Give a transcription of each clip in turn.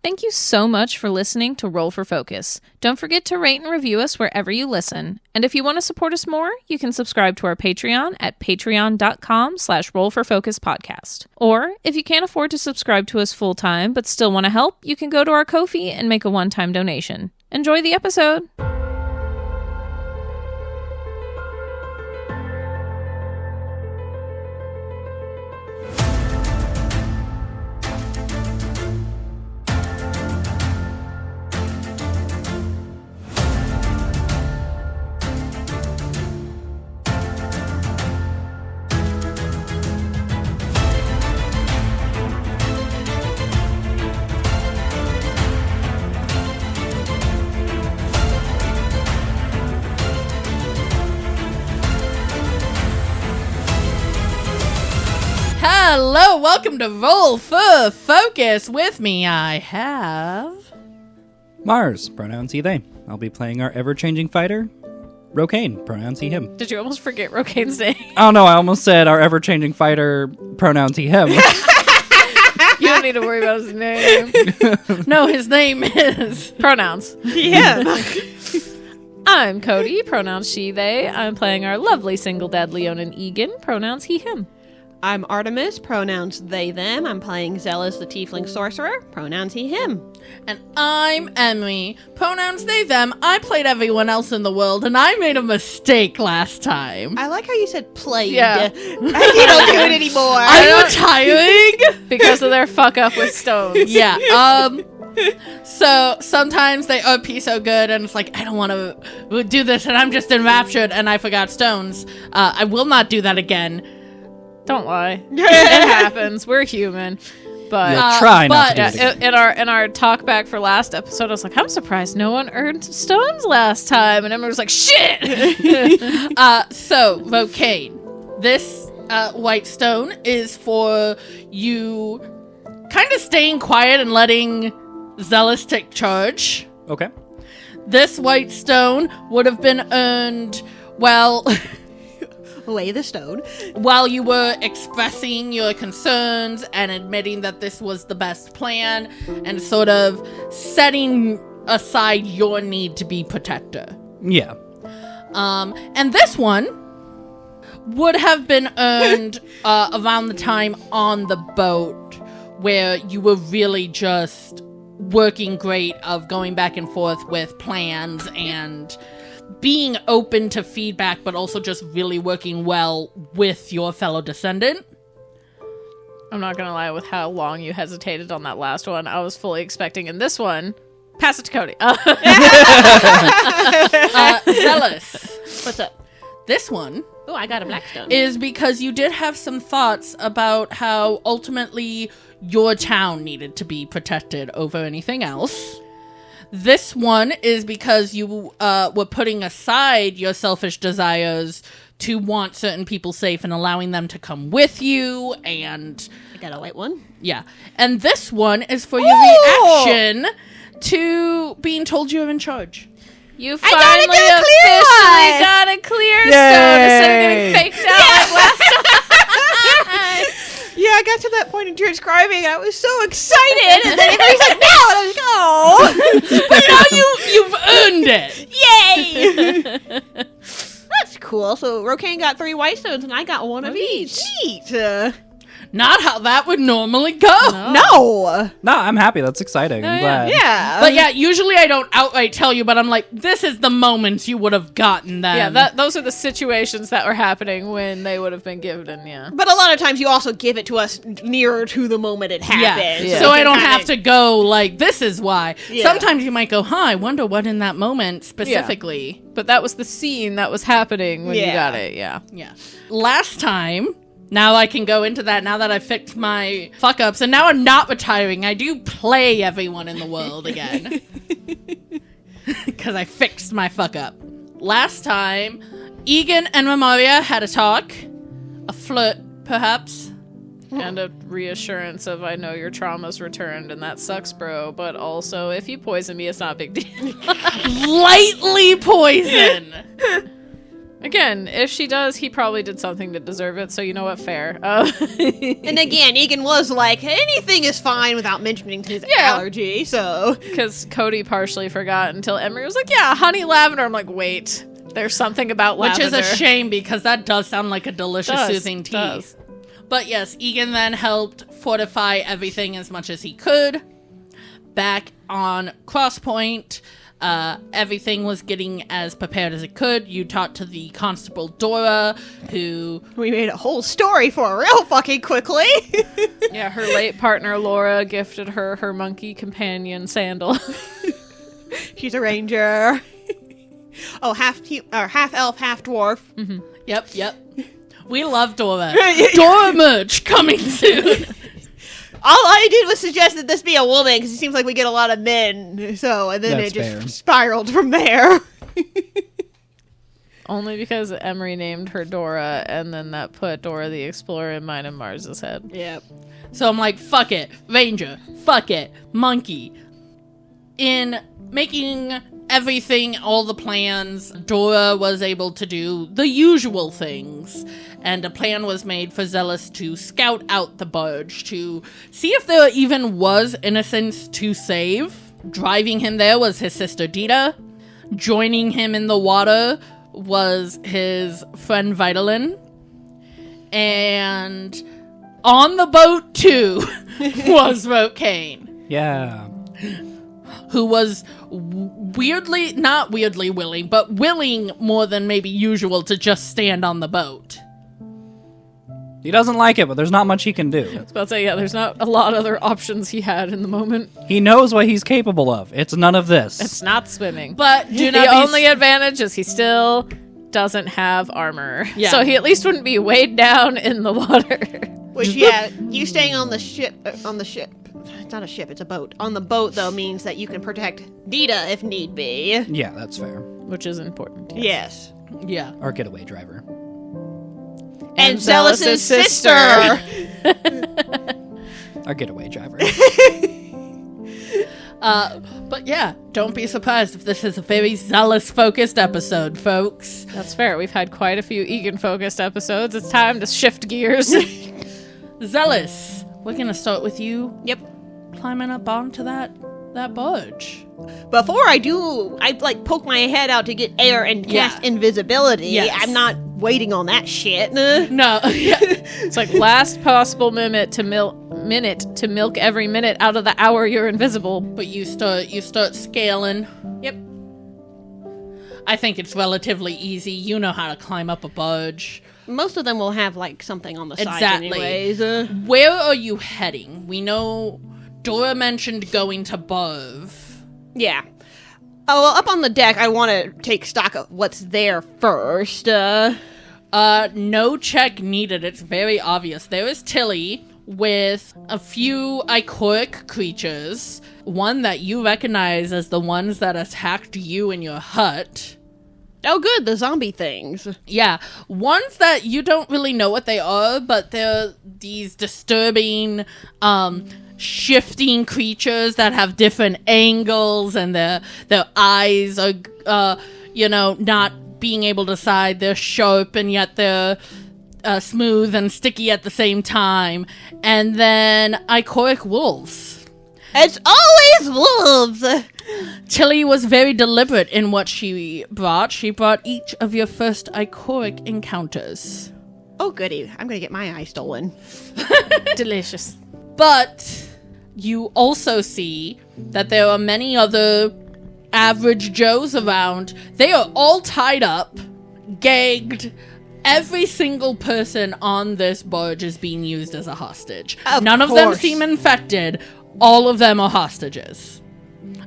Thank you so much for listening to Roll for Focus. Don't forget to rate and review us wherever you listen. And if you want to support us more, you can subscribe to our Patreon at patreon.com/rollforfocuspodcast. Or if you can't afford to subscribe to us full time but still want to help, you can go to our Ko-fi and make a one-time donation. Enjoy the episode! Hello, welcome to Roll for Focus. With me, I have Mars, pronouns he, they. I'll be playing our ever-changing fighter, Rokain, pronouns he, him. Did you almost forget Rokain's name? Oh no, I almost said our ever-changing fighter, pronouns he, him. You don't need to worry about his name. No, his name is Pronouns. Yeah. I'm Cody, pronouns she, they. I'm playing our lovely single dad, Rokain and Ygin, pronouns he, him. I'm Artemis, pronouns they, them. I'm playing Xelas, the tiefling sorcerer, pronouns he, him. And I'm Emily, pronouns they, them. I played everyone else in the world, and I made a mistake last time. I like how you said played. Yeah. You don't do it anymore. Are you retiring? Because of their fuck up with stones. Yeah, so sometimes they OP so good, and it's like, I don't want to do this, and I'm just enraptured, and I forgot stones. I will not do that again. Don't lie. It happens. We're human. But You'll try not to do it again. in our talk back for last episode, I was like, I'm surprised no one earned stones last time. And everyone was like, shit! So, Rokain, this white stone is for you kind of staying quiet and letting Xelas take charge. Okay. This white stone would have been earned, well... Lay the stone. while you were expressing your concerns and admitting that this was the best plan and sort of setting aside your need to be protector. Yeah. And this one would have been earned around the time on the boat where you were really just working great of going back and forth with plans and being open to feedback, but also just really working well with your fellow descendant. I'm not going to lie, with how long you hesitated on that last one, I was fully expecting in this one, pass it to Cody. Xelas, What's up? this one Oh, I got a black stone. is because you did have some thoughts about how ultimately your town needed to be protected over anything else. This one is because you were putting aside your selfish desires to want certain people safe and allowing them to come with you, and... I got a white one. Yeah. And this one is for your reaction to being told you're in charge. You finally officially got a clear stone instead of getting faked out like last time. Yeah, I got to that point in transcribing, and I was so excited, and then everybody's like, no, let's go. But now you've earned it. Yay! That's cool. So Rokain got 3 white stones, and I got one of each. Sweet. Not how that would normally go. No. No, I'm happy. That's exciting. I'm glad. Yeah. But yeah, usually I don't outright tell you, but I'm like, this is the moments you would have gotten them. Yeah, those are the situations that were happening when they would have been given, yeah. But a lot of times you also give it to us nearer to the moment it happens. Yeah. So I don't have to go like, this is why. Yeah. Sometimes you might go, I wonder what in that moment specifically. But that was the scene that was happening when you Yeah. got it, yeah. Yeah. Last time, now I can go into that now that I've fixed my fuck-ups, and now I'm not retiring. I do play everyone in the world again. Because I fixed my fuck-up. Last time, Ygin and Memoria had a talk. A flirt, perhaps. And a reassurance of, I know your trauma's returned, and that sucks, bro, but also, if you poison me, it's not a big deal. Lightly poison! Again, if she does, he probably did something to deserve it, so you know what, fair. And again, Ygin was like, anything is fine without mentioning his allergy, so... Because Cody partially forgot until Emery was like, yeah, honey lavender. I'm like, wait, there's something about lavender. Which is a shame, because that does sound like a delicious, soothing tea. But yes, Ygin then helped fortify everything as much as he could. Back on Crosspoint, everything was getting as prepared as it could. You talked to the Constable Dora, who... We made a whole story for her real fucking quickly. Yeah, her late partner Laura gifted her monkey companion Sandal. She's a ranger. Oh, half elf, half dwarf. Mm-hmm. Yep. We love Dora. Dora merch coming soon. All I did was suggest that this be a woman, because it seems like we get a lot of men. So, and then That's it just fair. spiraled from there. Only because Emery named her Dora, and then that put Dora the Explorer in mine and Mars's head. Yep. So I'm like, fuck it, ranger, fuck it, monkey. In making everything, all the plans, Dora was able to do the usual things. And a plan was made for Xelas to scout out the barge, to see if there even was innocents to save. Driving him there was his sister Dita. Joining him in the water was his friend Vitalin. And on the boat, too, was Rokain. Yeah. Who was not weirdly willing, but willing more than maybe usual to just stand on the boat. He doesn't like it, but there's not much he can do. I was about to say, yeah, there's not a lot of other options he had in the moment. He knows what he's capable of. It's none of this. It's not swimming. But do the not be only advantage is he still doesn't have armor. Yeah. So he at least wouldn't be weighed down in the water. Which, yeah, you staying on the ship, it's not a ship, it's a boat. On the boat, though, means that you can protect Dita if need be. Yeah, that's fair. Which is important. Yes. Yeah. Our getaway driver. And Xelas' sister! Our getaway driver. But yeah, don't be surprised if this is a very Xelas-focused episode, folks. That's fair. We've had quite a few Ygin-focused episodes. It's time to shift gears. Xelas, we're gonna start with you. Yep. Climbing up onto that barge. Before I do, I poke my head out to get air and cast invisibility. Yes. I'm not waiting on that shit. No, yeah. It's like last possible minute to milk every minute out of the hour you're invisible. But you start scaling. Yep. I think it's relatively easy. You know how to climb up a barge. Most of them will have something on the side Exactly. anyways. Where are you heading? We know Dora mentioned going to Bove. Yeah. Oh, well, up on the deck, I want to take stock of what's there first. No check needed. It's very obvious. There is Tilly with a few iconic creatures. One that you recognize as the ones that attacked you in your hut. Oh, good, the zombie things. Yeah, ones that you don't really know what they are, but they're these disturbing, shifting creatures that have different angles, and their eyes are, not being able to decide. They're sharp, and yet they're smooth and sticky at the same time. And then iconic wolves. It's always wolves! Tilly was very deliberate in what she brought. She brought each of your first iconic encounters. Oh, goody. I'm gonna get my eye stolen. Delicious. But you also see that there are many other average Joes around. They are all tied up, gagged. Every single person on this barge is being used as a hostage. None of them seem infected. All of them are hostages.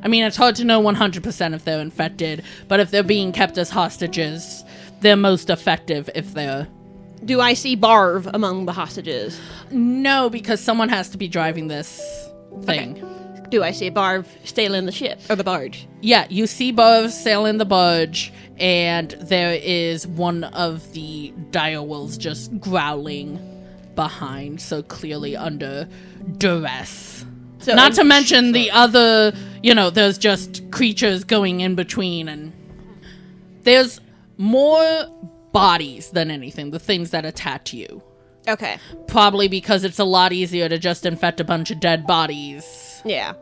I mean, it's hard to know 100% if they're infected, but if they're being kept as hostages, they're most effective if they're... Do I see Barv among the hostages? No, because someone has to be driving this thing. Okay. Do I see Barv sailing the ship, or the barge? Yeah, you see Barv sailing the barge, and there is one of the direwolves just growling behind, so clearly under duress. So Not to mention the other, there's just creatures going in between, and there's more bodies than anything, the things that attack you. Okay. Probably because it's a lot easier to just infect a bunch of dead bodies. Yeah.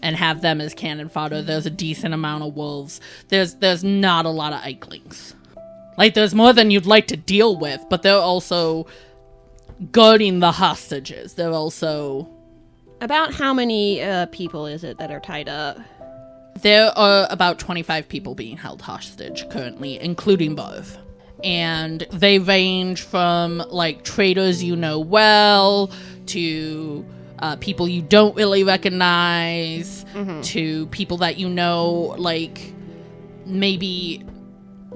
And have them as cannon fodder. There's a decent amount of wolves. There's not a lot of Ikelings. Like, there's more than you'd like to deal with, but they're also guarding the hostages. They're also... About how many people is it that are tied up? There are about 25 people being held hostage currently, including Barv. And they range from, like, traders you know well, to people you don't really recognize, to people that you know, like, maybe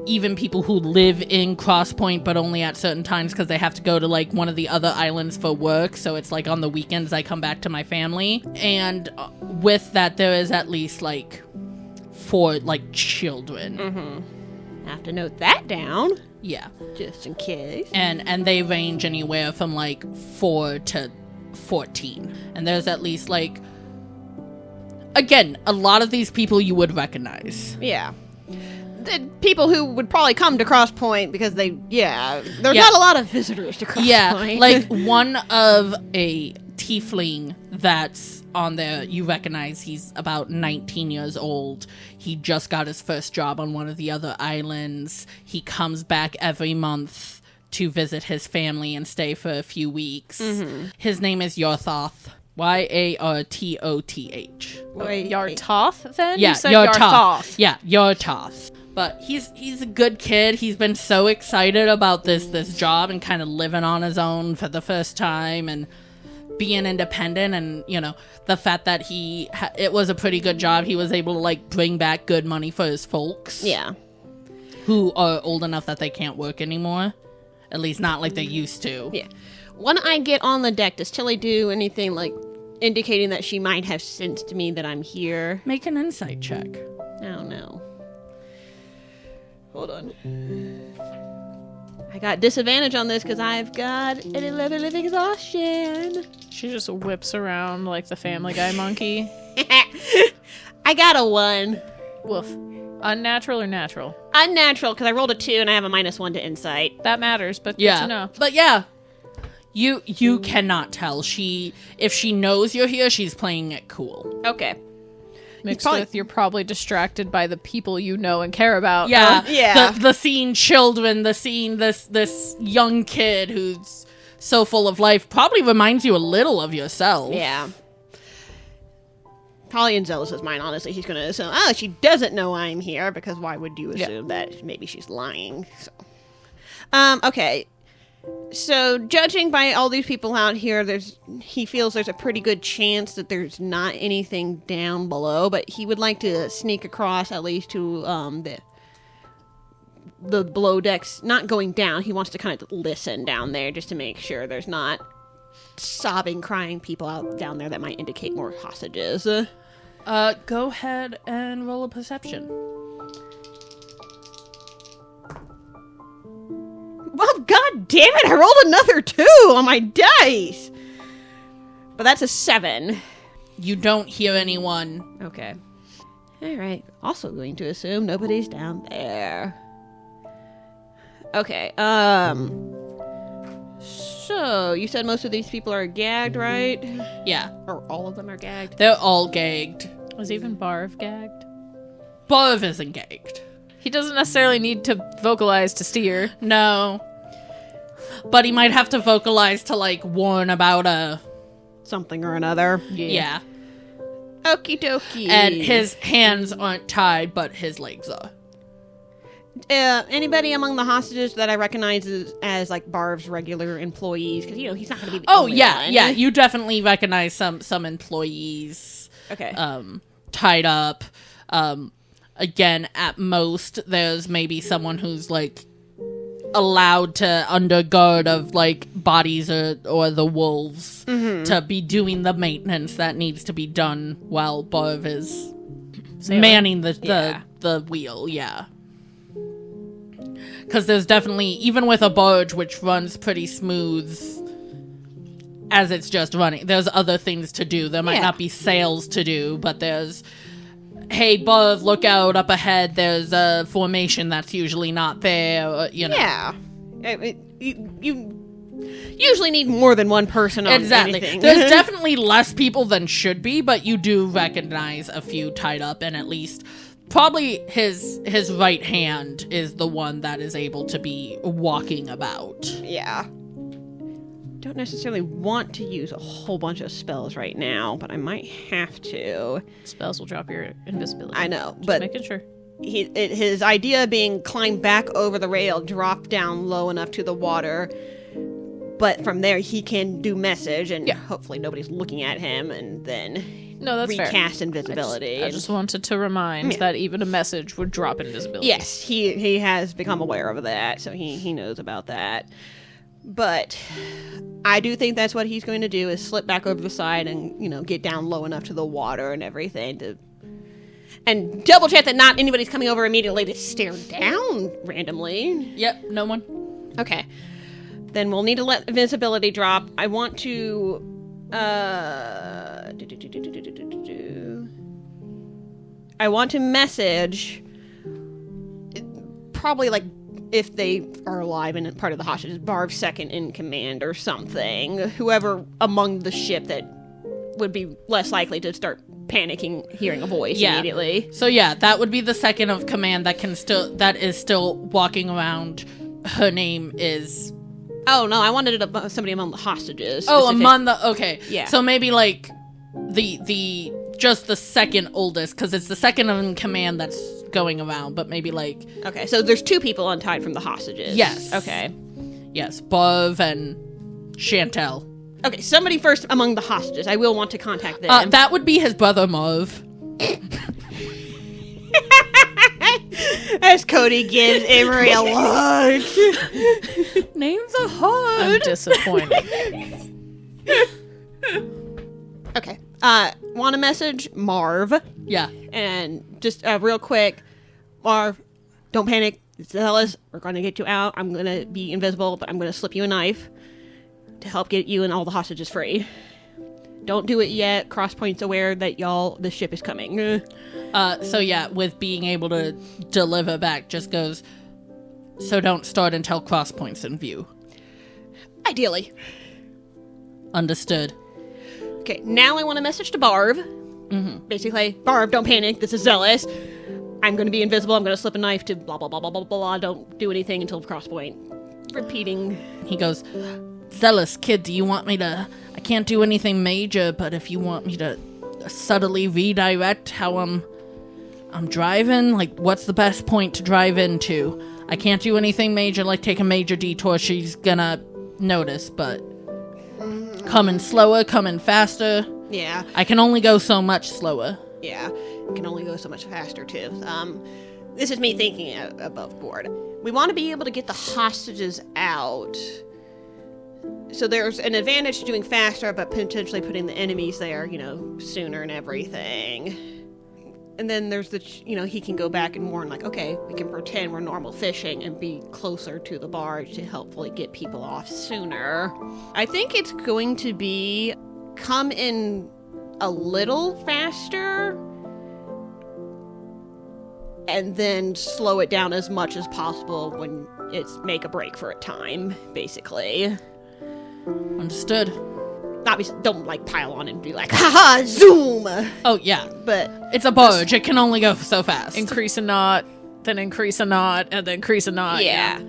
even people who live in Crosspoint, but only at certain times because they have to go to, like, one of the other islands for work. So it's, like, on the weekends I come back to my family. And with that, there is at least, like, 4, like, children. Have to note that down. Yeah. Just in case. And they range anywhere from, like, 4 to 14. And there's at least, like... Again, a lot of these people you would recognize. Yeah. The people who would probably come to Crosspoint because there's not a lot of visitors to Crosspoint. Yeah, like one of a tiefling that's on there, you recognize he's about 19 years old. He just got his first job on one of the other islands. He comes back every month to visit his family and stay for a few weeks. His name is Yarthoth. Yartoth. Yartoth, then? Yeah, You said Yartoth. Yeah, Yartoth. But he's a good kid. He's been so excited about this job and kind of living on his own for the first time and being independent. And, you know, the fact that it was a pretty good job. He was able to, like, bring back good money for his folks. Yeah. Who are old enough that they can't work anymore. At least not like they used to. Yeah. When I get on the deck, does Tilly do anything, like, indicating that she might have sensed me that I'm here? Make an insight check. Oh, no. Hold on. I got disadvantage on this because I've got an 11 of exhaustion. She just whips around like the Family Guy monkey. I got a 1. Woof. Unnatural or natural? Unnatural, because I rolled a 2 and I have a -1 to insight. That matters, but Yeah. good to know. But yeah. You cannot tell. If she knows you're here, she's playing it cool. Okay. Mixed with you're probably distracted by the people you know and care about. Yeah. Yeah. The scene children, the scene this young kid who's so full of life probably reminds you a little of yourself. Yeah. Probably in Xelas' mind, honestly. He's going to assume, she doesn't know I'm here, because why would you assume that maybe she's lying? So. Okay. So, judging by all these people out here, he feels there's a pretty good chance that there's not anything down below, but he would like to sneak across at least to the below decks, not going down. He wants to kind of listen down there just to make sure there's not sobbing, crying people out down there that might indicate more hostages. Go ahead and roll a perception. Well, god damn it, I rolled another 2 on my dice! But that's a 7. You don't hear anyone. Okay. Alright, also going to assume nobody's down there. Okay, so, you said most of these people are gagged, right? Yeah. Or all of them are gagged? They're all gagged. Was even Barv gagged? Barv isn't gagged. He doesn't necessarily need to vocalize to steer. No. But he might have to vocalize to, like, warn about something or another. Yeah. Okie dokie. And his hands aren't tied, but his legs are. Anybody among the hostages that I recognize as like Barv's regular employees? Because, he's not going to be the only one. Yeah. You definitely recognize some employees. Okay. Tied up. Again, at most, there's maybe someone who's, like, allowed to, under guard of, like, bodies or the wolves, to be doing the maintenance that needs to be done while Barv is manning the wheel, yeah. Because there's definitely, even with a barge, which runs pretty smooth as it's just running, there's other things to do. There might not be sails to do, but there's... hey, Buzz, look out up ahead. There's a formation that's usually not there, Yeah. You usually need more than one person on anything. There's definitely less people than should be, but you do recognize a few tied up, and at least probably his right hand is the one that is able to be walking about. Yeah. Don't necessarily want to use a whole bunch of spells right now, but I might have to. Spells will drop your invisibility. I know, Just but making sure. His idea being climb back over the rail, drop down low enough to the water, but from there he can do message, and hopefully nobody's looking at him, and then That's recast fair. invisibility. I just wanted to remind that even a message would drop invisibility. Yes, he has become aware of that, so he knows about that. But I do think that's what he's going to do, is slip back over the side and, get down low enough to the water and everything and double check that not anybody's coming over immediately to stare down randomly. Yep, no one. Okay. Then we'll need to let invisibility drop. I want to I want to message probably like if they are alive and part of the hostages, Barv's second in command or something. Whoever among the ship that would be less likely to start panicking, hearing a voice immediately. So that would be the second of command that is still walking around. Her name is... Oh, no, I wanted it somebody among the hostages. Oh, among the... Okay. Yeah. So maybe, like, the just the second oldest, because it's the second in command that's going around, but maybe, like... Okay, so there's 2 people untied from the hostages. Yes. Okay. Yes, Bov and Chantel. Okay, somebody first among the hostages. I will want to contact them. That would be his brother, Mauve. As Cody gives Avery a look. Names are hard. I'm disappointed. Okay. Want to message Marv. Yeah. And just real quick, Marv, don't panic. Xelas, we're going to get you out. I'm going to be invisible, but I'm going to slip you a knife to help get you and all the hostages free. Don't do it yet. Crosspoint's aware that the ship is coming. With being able to deliver back, just goes, so don't start until Crosspoint's in view. Ideally. Understood. Okay, now I want to message to Barv. Mm-hmm. Basically, Barv, don't panic. This is Xelas. I'm going to be invisible. I'm going to slip a knife to blah, blah, blah, blah, blah, blah. Don't do anything until Crosspoint. Repeating. He goes, Xelas, kid, do you want me to... I can't do anything major, but if you want me to subtly redirect how I'm driving, like, what's the best point to drive into? I can't do anything major, like take a major detour. She's gonna notice, but coming slower, coming faster. Yeah. I can only go so much slower. Yeah. It can only go so much faster, too. This is me thinking above board. We want to be able to get the hostages out. So there's an advantage to doing faster, but potentially putting the enemies there, sooner and everything. And then there's he can go back and warn, like, okay, we can pretend we're normal fishing and be closer to the barge to hopefully get people off sooner. I think it's going to be come in a little faster and then slow it down as much as possible when it's make a break for a time, basically. Understood. Obviously, don't pile on and be like, haha, zoom! Oh, yeah. But it's a barge. It can only go so fast. Increase a knot, then increase a knot, and then increase a knot. Yeah.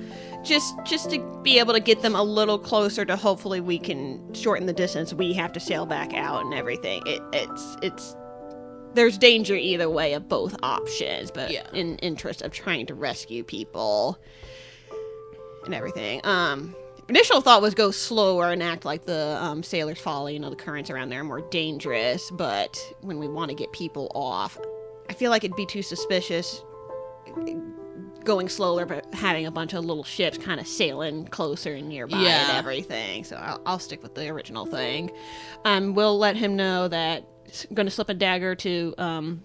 Just to be able to get them a little closer to hopefully we can shorten the distance we have to sail back out and everything. It's there's danger either way of both options, but in interest of trying to rescue people and everything. Initial thought was go slower and act like the sailors folly, the currents around there are more dangerous, but when we want to get people off, I feel like it'd be too suspicious going slower, but having a bunch of little ships kind of sailing closer and nearby and everything. So I'll stick with the original thing. We'll let him know that I'm going to slip a dagger to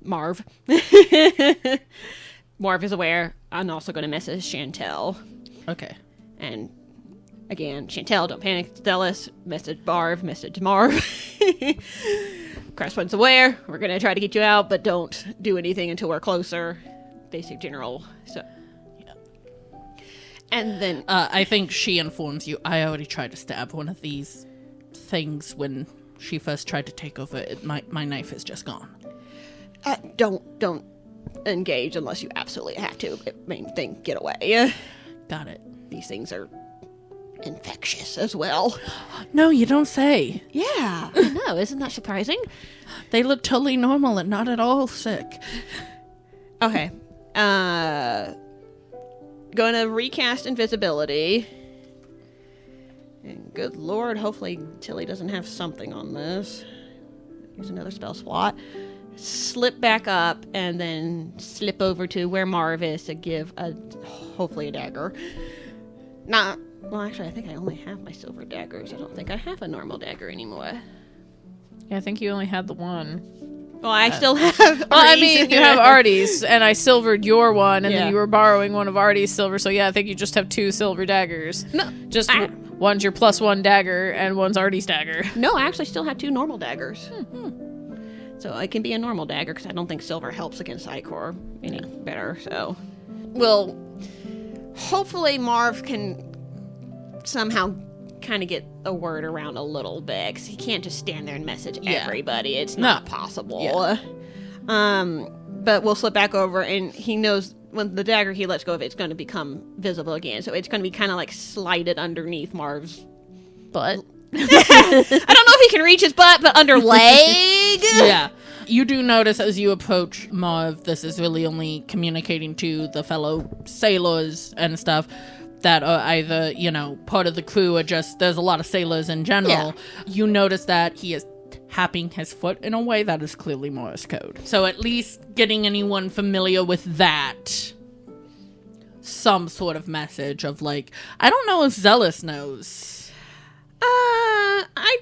Marv. Marv is aware. I'm also going to message Chantel. Okay. And again, Chantel, don't panic. Xelas, message Barv, message Marv. Crestpoint's aware. We're going to try to get you out, but don't do anything until we're closer. Basic general. So, yeah. And then... I think she informs you, I already tried to stab one of these things when she first tried to take over. My knife is just gone. Don't engage unless you absolutely have to. Main thing, get away. Got it. These things are infectious as well. No, you don't say. Yeah, I know. Isn't that surprising? They look totally normal and not at all sick. Okay. Gonna recast invisibility. And good lord, hopefully Tilly doesn't have something on this. Use another spell slot. Slip back up and then slip over to where Marv is to give hopefully a dagger. Well, actually, I think I only have my silver daggers. I don't think I have a normal dagger anymore. Yeah, I think you only had the one. Well, I still have Well, I Artie's. mean, you have Artie's, and I silvered your one, and Yeah. then you were borrowing one of Artie's silver, so yeah, I think you just have 2 silver daggers. No, Just one's your +1 dagger, and one's Artie's dagger. No, I actually still have 2 normal daggers. So it can be a normal dagger, because I don't think silver helps against Icor any better, so... Well, hopefully Marv can somehow kind of get a word around a little bit, because he can't just stand there and message everybody. It's not possible. Yeah. But we'll slip back over, and he knows when the dagger he lets go of it's going to become visible again, so it's going to be kind of like slided underneath Marv's But I don't know if he can reach his butt, but under leg. Yeah. You do notice as you approach Marv, this is really only communicating to the fellow sailors and stuff that are either, part of the crew or just, there's a lot of sailors in general. Yeah. You notice that he is tapping his foot in a way that is clearly Morse code. So at least getting anyone familiar with that, some sort of message of like, I don't know if Xelas knows. I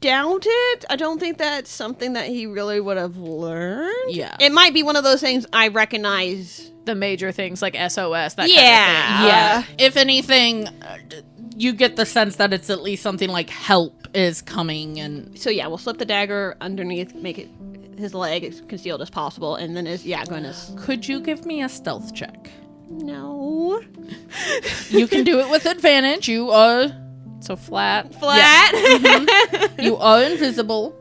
doubt it. I don't think that's something that he really would have learned. Yeah. It might be one of those things I recognize. the major things like SOS, that Yeah. kind of thing. Yeah. If anything, you get the sense that it's at least something like help is coming and... So yeah, we'll slip the dagger underneath, make it his leg as concealed as possible, and then going to... Could you give me a stealth check? No. You can do it with advantage. You are... So flat. Flat. You are invisible.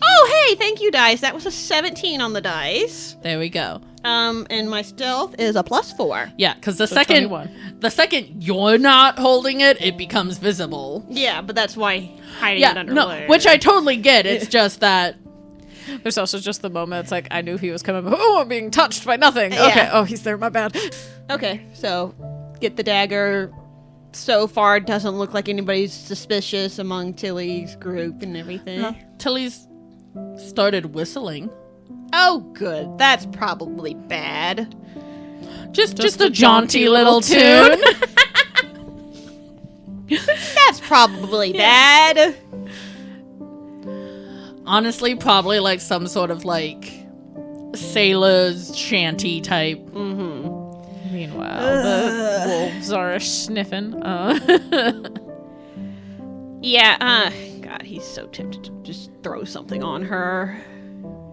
Oh, hey, thank you, dice. That was a 17 on the dice. There we go. And my stealth is a +4. Yeah, because the So second 21. you're not holding it, it becomes visible. Yeah, but that's why hiding it under leg. which I totally get. It's just that... There's also just the moment it's like, I knew he was coming, but oh, I'm being touched by nothing. Yeah. Okay, oh, he's there, my bad. Okay, so get the dagger. So far, it doesn't look like anybody's suspicious among Tilly's group and everything. Tilly's started whistling. Oh, good. That's probably bad. Just a jaunty little tune. That's probably bad. Honestly, probably like some sort of like sailor's shanty type. Meanwhile, the wolves are sniffing. Yeah, God, he's so tempted to just throw something on her.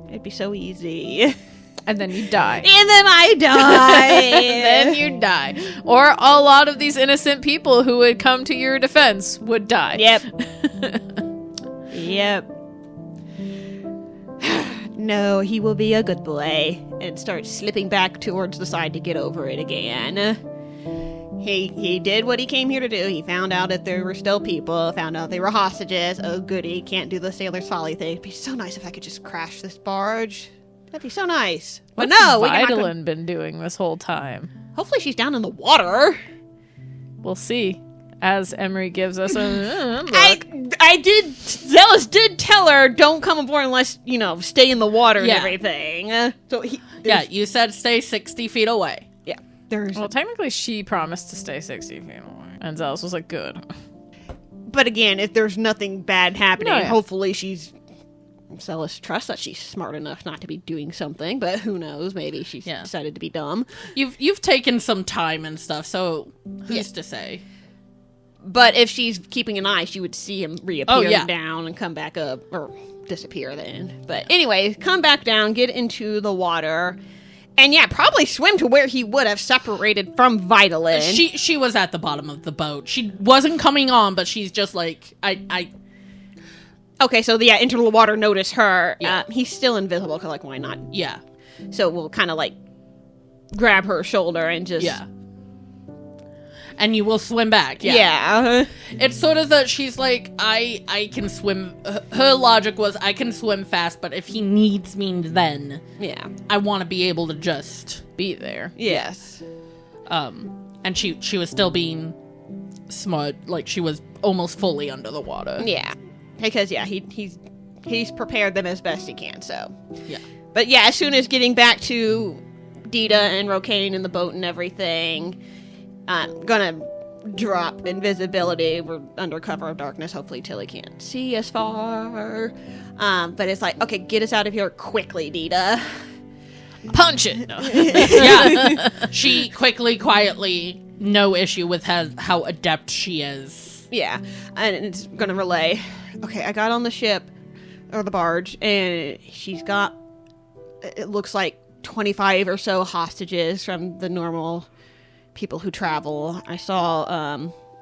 It'd be so easy. And then you die. And then I die. And then you die. Or a lot of these innocent people who would come to your defense would die. Yep. Yep. No, he will be a good boy and start slipping back towards the side to get over it again. He did what he came here to do. He found out that there were still people, found out they were hostages. Oh, goody, can't do the sailor's folly thing. It'd be so nice if I could just crash this barge. That'd be so nice. But What's no, we're not gonna- Vidalin been doing this whole time? hopefully she's down in the water. We'll see. As Emery gives us a look. I did. Xelas did tell her, "Don't come aboard unless stay in the water and Yeah. everything." So Yeah, you said stay 60 feet away. yeah. There's, Well, technically, she promised to stay 60 feet away. And Zealous was like, good. but again, if there's nothing bad happening, No, yeah. hopefully Xelas trusts that she's smart enough not to be doing something. But who knows? Maybe she's decided to be dumb. You've taken some time and stuff, so who's to say? But if she's keeping an eye, she would see him reappear yeah. down and come back up, or disappear then. But anyway, come back down, get into the water, and yeah, probably swim to where he would have separated from Vitalin. She was at the bottom of the boat. She wasn't coming on, but she's just like, Okay, so yeah, into the water, notice her. Yeah. He's still invisible, because, like, why not? yeah. So we'll kind of, like, grab her shoulder and just... Yeah. And you will swim back. Yeah. It's sort of that she's like, I can swim. Her logic was, I can swim fast, but if he needs me then, Yeah. I want to be able to just be there. Yes. And she was still being smart, like she was almost fully under the water. Yeah. Because, yeah, he's prepared them as best he can, so... Yeah. But, yeah, as soon as getting back to Dita and Rokain in the boat and everything... I'm gonna drop invisibility. We're under cover of darkness, hopefully Tilly can't see us far. But it's like, okay, get us out of here quickly, Dita. Punch it. No. Yeah. She quickly, quietly, no issue with how adept she is. Yeah, and it's gonna relay. Okay, I got on the ship, or the barge, and she's got, it looks like 25 or so hostages from the normal people who travel. I saw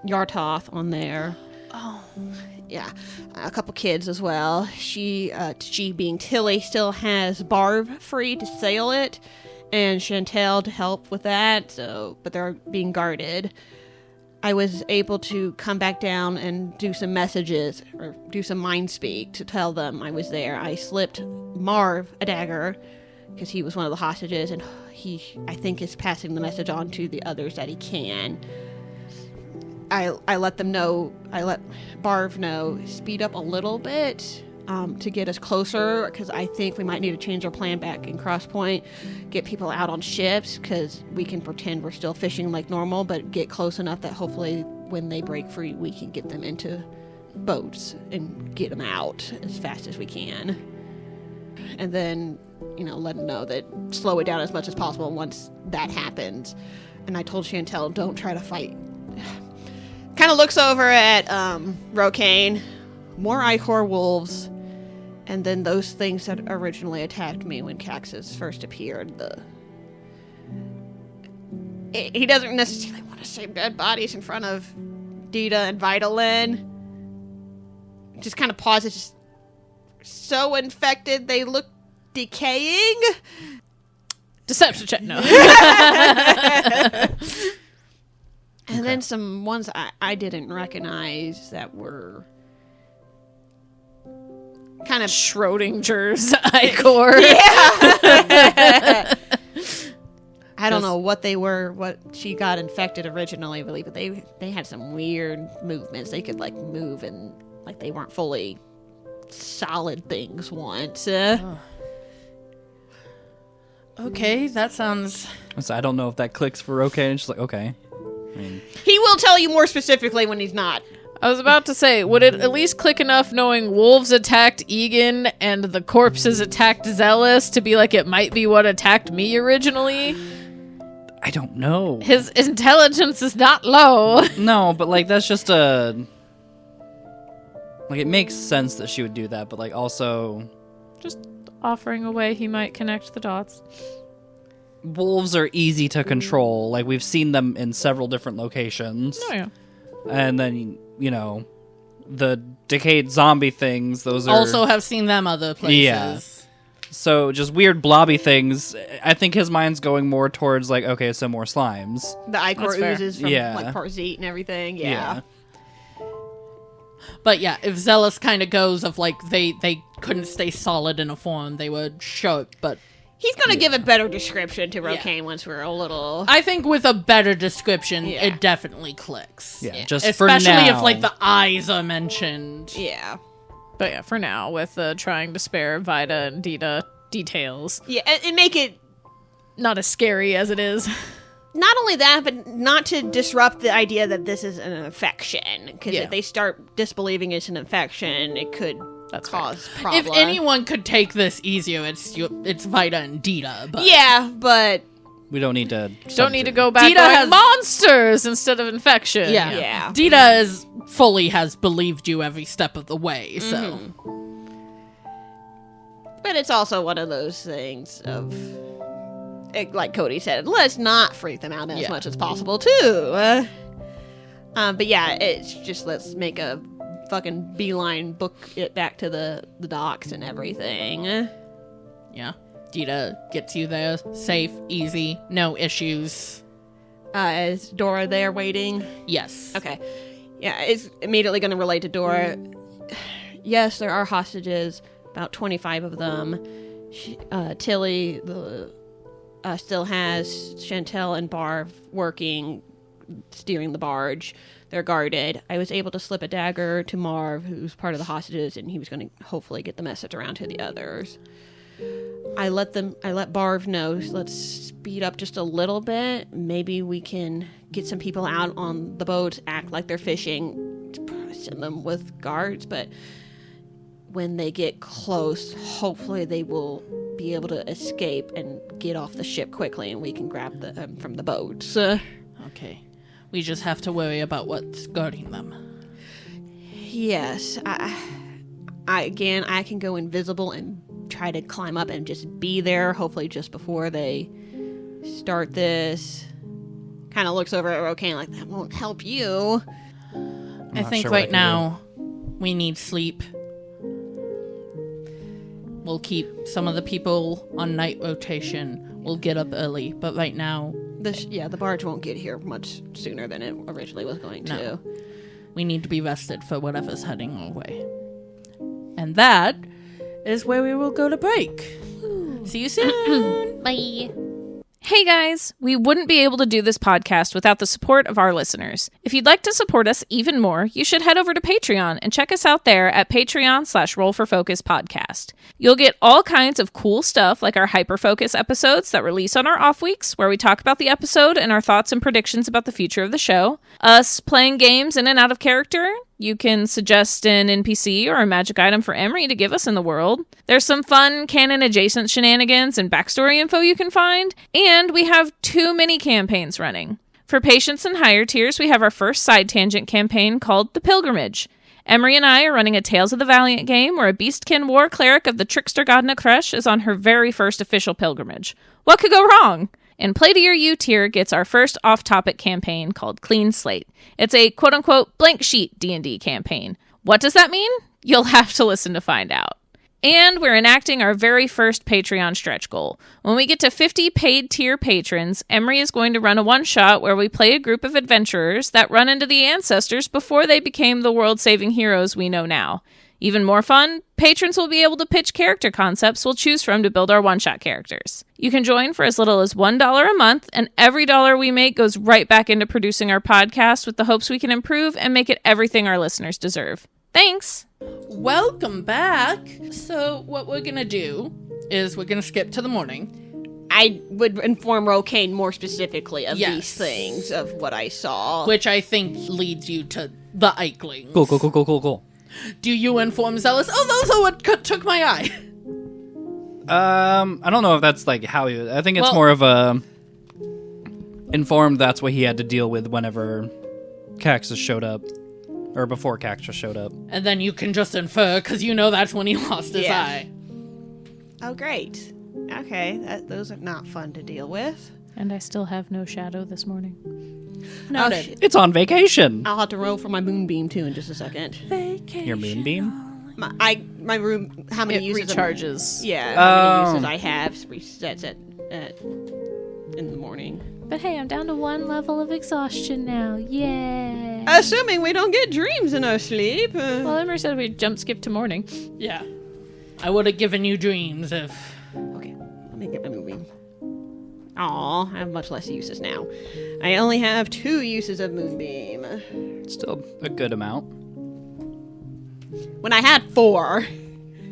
Yartoth on there. Oh. Yeah, a couple kids as well. She being Tilly, still has Barv free to sail it, and Chantel to help with that. So, but they're being guarded. I was able to come back down and do some messages, or do some mind speak to tell them I was there. I slipped Marv a dagger, because he was one of the hostages, and he, I think, is passing the message on to the others that he can. I let them know, I let Barv know, speed up a little bit to get us closer, because I think we might need to change our plan back in Crosspoint, get people out on ships, because we can pretend we're still fishing like normal, but get close enough that hopefully when they break free, we can get them into boats and get them out as fast as we can. And then, you know, let them know that slow it down as much as possible once that happens. And I told Chantel, don't try to fight. Kind of looks over at Rokain. More Ichor wolves. And then those things that originally attacked me when Caxus first appeared. He doesn't necessarily want to say dead bodies in front of Dita and Vitalin. Just kind of pauses. Just, so infected they look decaying. Deception check. No. And then some ones I didn't recognize that were kind of Schrodinger's Icor. Yeah. I don't know what they were, what she got infected originally, but they had some weird movements. They could like move and like they weren't fully solid things once. Okay, that sounds... So I don't know if that clicks for Rokain. And she's like, okay. I mean, he will tell you more specifically when he's not. I was about to say, would it at least click enough knowing wolves attacked Ygin and the corpses attacked Xelas to be like it might be what attacked me originally? I don't know. His intelligence is not low. No, but like that's just a... Like it makes sense that she would do that, but like also... Just offering a way he might connect the dots. Wolves are easy to control. Like we've seen them in several different locations. Oh yeah. And then, you know, the decayed zombie things, those are... Also have seen them other places. Yeah. So just weird blobby things. I think his mind's going more towards like, okay, so more slimes. The Icor fair. oozes from Yeah. like Parzit and everything. Yeah. But yeah, if Xelas kind of goes of like they couldn't stay solid in a form, they were sharp, but... He's going to give a better description to Rokain once we're a little... I think with a better description, Yeah. it definitely clicks. Yeah, Yeah. just Especially for now. if like the eyes are mentioned. Yeah. But yeah, for now, with trying to spare Vida and Dita details. Yeah, and make it... Not as scary as it is. Not only that, but not to disrupt the idea that this is an infection. Because Yeah. if they start disbelieving it's an infection, it could cause problems. If anyone could take this easier, it's Vida and Dita. But Yeah, but... We don't need to... Don't need to go back Dita going, has- monsters instead of infection. Yeah. Dita has believed you every step of the way, so. But it's also one of those things of, like Cody said, let's not freak them out as much as possible, too. But yeah, it's just let's make a fucking beeline, book it back to the docks and everything. Yeah. Dita gets you there. Safe, easy, no issues. Is Dora there waiting? Yes. Okay. Yeah, it's immediately going to relate to Dora. Yes, there are hostages, about 25 of them. Tilly still has Chantel and Barv working, steering the barge. They're guarded. I was able to slip a dagger to Marv, who's part of the hostages, and he was going to hopefully get the message around to the others. I let Barv know, let's speed up just a little bit. Maybe we can get some people out on the boat, act like they're fishing, send them with guards, but when they get close, hopefully they will be able to escape and get off the ship quickly, and we can grab them from the boats. Okay. We just have to worry about what's guarding them. Yes. I can go invisible and try to climb up and just be there, hopefully just before they start this. Kind of looks over at Rokain like, that won't help you. I think right now we need sleep. We'll keep some of the people on night rotation. We'll get up early, but right now... The barge won't get here much sooner than it originally was going to. No. We need to be rested for whatever's heading our way. And that is where we will go to break. See you soon. Bye. Hey guys, we wouldn't be able to do this podcast without the support of our listeners. If you'd like to support us even more, you should head over to Patreon and check us out there at patreon.com/rollforfocuspodcast. You'll get all kinds of cool stuff like our hyper-focus episodes that release on our off weeks, where we talk about the episode and our thoughts and predictions about the future of the show, us playing games in and out of character. You can suggest an NPC or a magic item for Emery to give us in the world. There's some fun canon-adjacent shenanigans and backstory info you can find. And we have 2 mini-campaigns running. For patients and higher tiers, we have our first side tangent campaign called The Pilgrimage. Emery and I are running a Tales of the Valiant game where a Beastkin war cleric of the trickster god Nakresh is on her very first official pilgrimage. What could go wrong? And Play to Your U tier gets our first off-topic campaign called Clean Slate. It's a quote-unquote blank sheet D&D campaign. What does that mean? You'll have to listen to find out. And we're enacting our very first Patreon stretch goal. When we get to 50 paid tier patrons, Emery is going to run a one-shot where we play a group of adventurers that run into the ancestors before they became the world-saving heroes we know now. Even more fun, patrons will be able to pitch character concepts we'll choose from to build our one-shot characters. You can join for as little as $1 a month, and every dollar we make goes right back into producing our podcast with the hopes we can improve and make it everything our listeners deserve. Thanks! Welcome back. So what we're going to do is we're going to skip to the morning. I would inform Rokain more specifically of Yes. these things, of what I saw. Which I think leads you to the Eiklings. Cool. Do you inform Xelas? Oh, those are what took my eye. I don't know if that's like how he... I think it's Well- more of a... Informed that's what he had to deal with whenever Caxus showed up. Or before Caxus showed up. And then you can just infer, because you know that's when he lost his Yeah. eye. Oh, great. Okay, those are not fun to deal with. And I still have no shadow this morning. Noted. shit. It's on vacation! I'll have to roll for my moonbeam, too, in just a second. Your moonbeam? My room, how many It uses... recharges. How many uses I have resets in the morning. But hey, I'm down to 1 level of exhaustion now. Yay! Assuming we don't get dreams in our sleep. Well, Emery said we'd jump skip to morning. Yeah. I would have given you dreams if... Okay, let me get my moonbeam. Aw, I have much less uses now. I only have 2 uses of moonbeam. Still a good amount. When I had 4.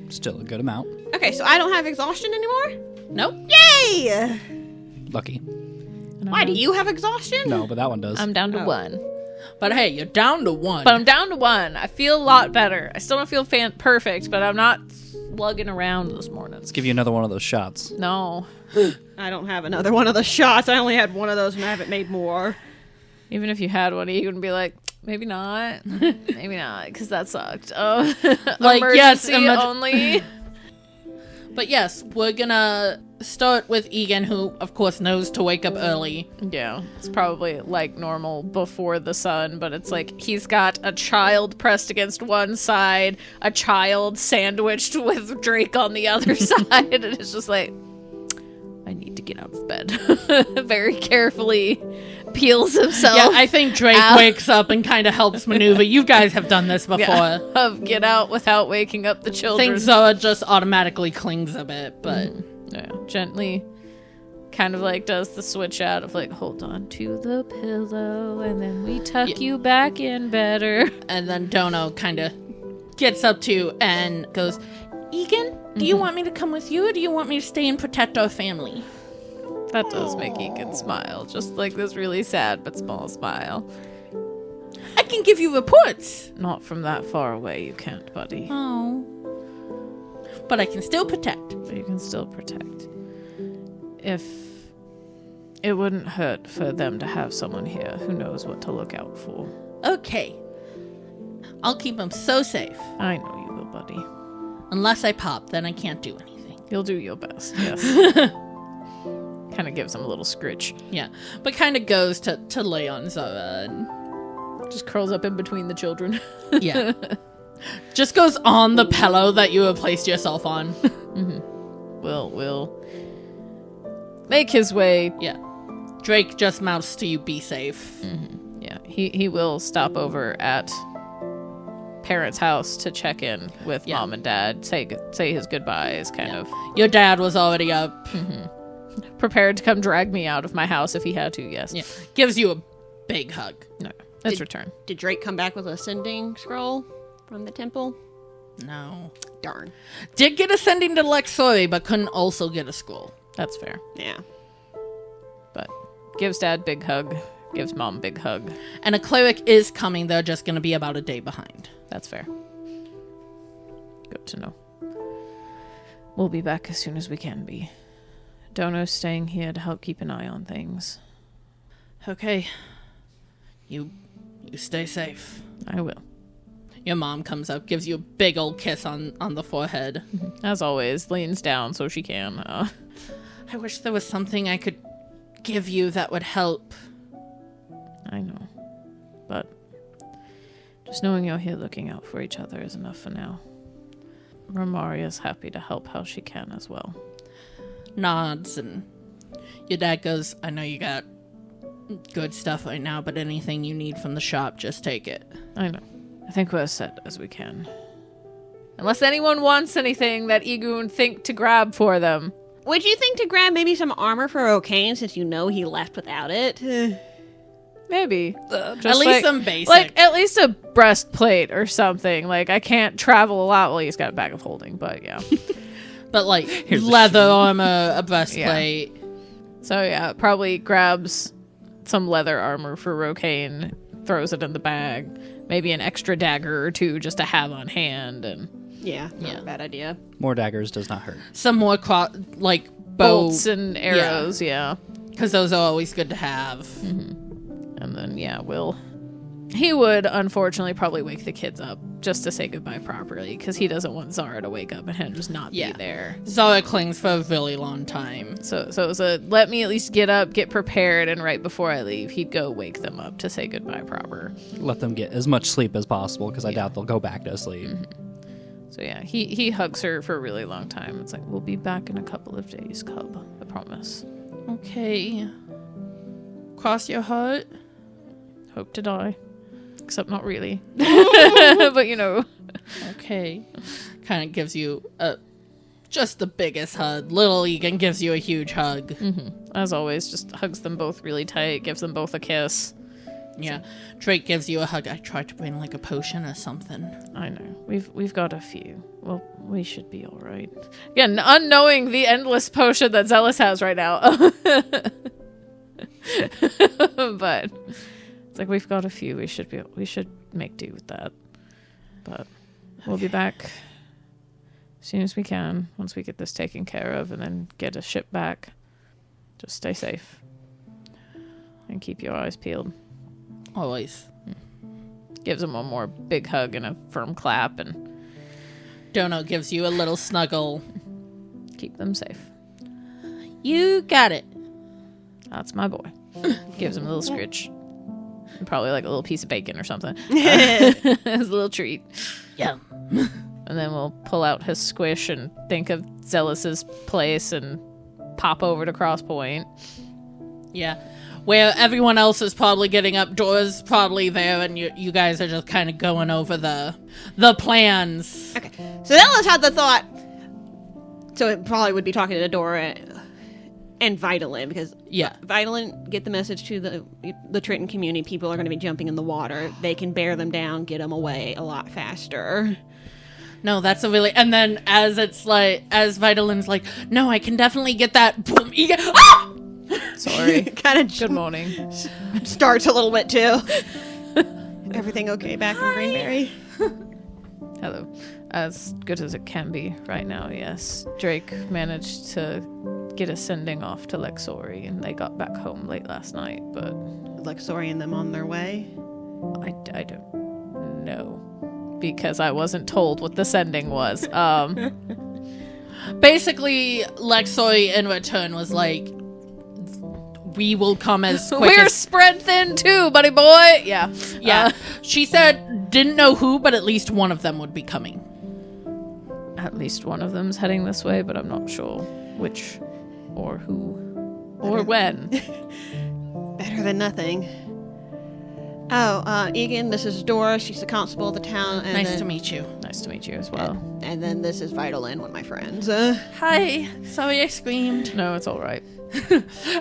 Still a good amount. Okay, so I don't have exhaustion anymore? Nope. Yay! Lucky. And I'm Why, do down- you have exhaustion? No, but that one does. I'm down to Oh. 1. But hey, you're down to 1. But I'm down to 1. I feel a lot better. I still don't feel perfect, but I'm not lugging around this morning. Let's give you another one of those shots. No. I don't have another one of the shots. I only had one of those and I haven't made more. Even if you had one, you would be like, maybe not. Maybe not, because that sucked. Like, yes, emergency only. But yes, we're gonna start with Ygin, who, of course, knows to wake up early. Yeah, it's probably like normal before the sun, but it's like he's got a child pressed against one side, a child sandwiched with Drake on the other side, and it's just like, I need to get out of bed. Very carefully peels himself. Yeah, I think Drake wakes up and kind of helps maneuver. You guys have done this before. Yeah, of get out without waking up the I children. think Zoa just automatically clings a bit, but... Yeah, gently kind of like does the switch out of like, hold on to the pillow, and then we tuck you back in better. And then Dono kind of gets up to and goes, Ygin, do you want me to come with you, or do you want me to stay and protect our family? That does make Ygin smile, just like this really sad but small smile. I can give you reports. Not from that far away, you can't, buddy. Oh. But I can still protect. But you can still protect. If it wouldn't hurt for them to have someone here who knows what to look out for. Okay. I'll keep them so safe. I know you will, buddy. Unless I pop, then I can't do anything. You'll do your best, yes. Kind of gives him a little scritch. Yeah. But kind of goes to lay on Zoa and... Just curls up in between the children. Yeah. Just goes on the pillow that you have placed yourself on. Will make his way. Yeah. Drake just mouths to you, be safe. Yeah, he will stop over at parents' house to check in with mom and dad, say his goodbyes, kind of. Your dad was already up. Prepared to come drag me out of my house if he had to, yes. Yeah. Gives you a big hug. No, let's return. Did Drake come back with a sending scroll from the temple? No. Darn. Did get a sending to Lexori, but couldn't also get a scroll. That's fair. Yeah. But gives dad big hug, gives mom big hug. And a cleric is coming. They're just going to be about a day behind. That's fair. Good to know. We'll be back as soon as we can be. Dono's staying here to help keep an eye on things. Okay. You stay safe. I will. Your mom comes up, gives you a big old kiss on the forehead. As always, leans down so she can. I wish there was something I could give you that would help. I know. But just knowing you're here looking out for each other is enough for now. Romaria's happy to help how she can as well. Nods, and your dad goes, I know you got good stuff right now, but anything you need from the shop, just take it. I know. I think we're as set as we can. Unless anyone wants anything that Ygin think to grab for them. Would you think to grab maybe some armor for Rokain since you know he left without it? Maybe. At least some basic. Like, at least a breastplate or something. Like, I can't travel a lot. Well, he's got a bag of holding, but yeah. But, like, leather armor, a breastplate. Yeah. So, yeah, probably grabs some leather armor for Rokain, throws it in the bag. Maybe an extra dagger or two just to have on hand. And Yeah, not a bad idea. More daggers does not hurt. Some more, bow. Bolts and arrows, yeah. Because those are always good to have. And then, he would, unfortunately, probably wake the kids up just to say goodbye properly, because he doesn't want Zara to wake up and him just not be there. Zara clings for a really long time. So it was let me at least get up, get prepared, and right before I leave, he'd go wake them up to say goodbye proper. Let them get as much sleep as possible, because I doubt they'll go back to sleep. So yeah, he hugs her for a really long time. It's like, we'll be back in a couple of days, cub. I promise. Okay. Cross your heart. Hope to die. Except not really. But you know. Okay. Kind of gives you just the biggest hug. Little Ygin gives you a huge hug. As always, just hugs them both really tight, gives them both a kiss. Yeah. Drake gives you a hug. I tried to bring like a potion or something. I know. We've got a few. Well, we should be all right. Again, unknowing the endless potion that Xelas has right now. But it's like, we've got a few. We should make do with that. But we'll be back As soon as we can, once we get this taken care of and then get a ship back. Just stay safe. And keep your eyes peeled. Always. Gives him one more big hug and a firm clap and Dono gives you a little snuggle. keep them safe. You got it. That's my boy. Gives him a little scritch. And probably like a little piece of bacon or something. As a little treat. Yeah. And then we'll pull out his squish and think of Xelas's place and pop over to Cross Point. Yeah. Where everyone else is probably getting up, Dora's probably there, and you guys are just kind of going over the plans. Okay. So Xelas had the thought. So it probably would be talking to Dora and Vitalin, because Vitalin get the message to the Triton community. People are going to be jumping in the water. They can bear them down, get them away a lot faster. No, that's a really... And then as Vitalin's like, no, I can definitely get that... Boom, ah! Sorry. Kind of Good morning. Starts a little bit, too. Everything okay back in Greenberry? Hello. As good as it can be right now, yes. Drake managed to get a sending off to Lexori, and they got back home late last night, but... Lexori and them on their way? I don't know. Because I wasn't told what the sending was. Basically, Lexori in return was like, we will come as quick We're as... spread thin too, buddy boy! Yeah. Yeah. She said, didn't know who, but at least one of them would be coming. At least one of them's heading this way, but I'm not sure which or who or when. Better than nothing. Oh, Ygin, this is Dora. She's the constable of the town. And Nice to meet you. Nice to meet you as well. And then this is Vitalin, one of my friends. Hi. Sorry I screamed. No, it's all right.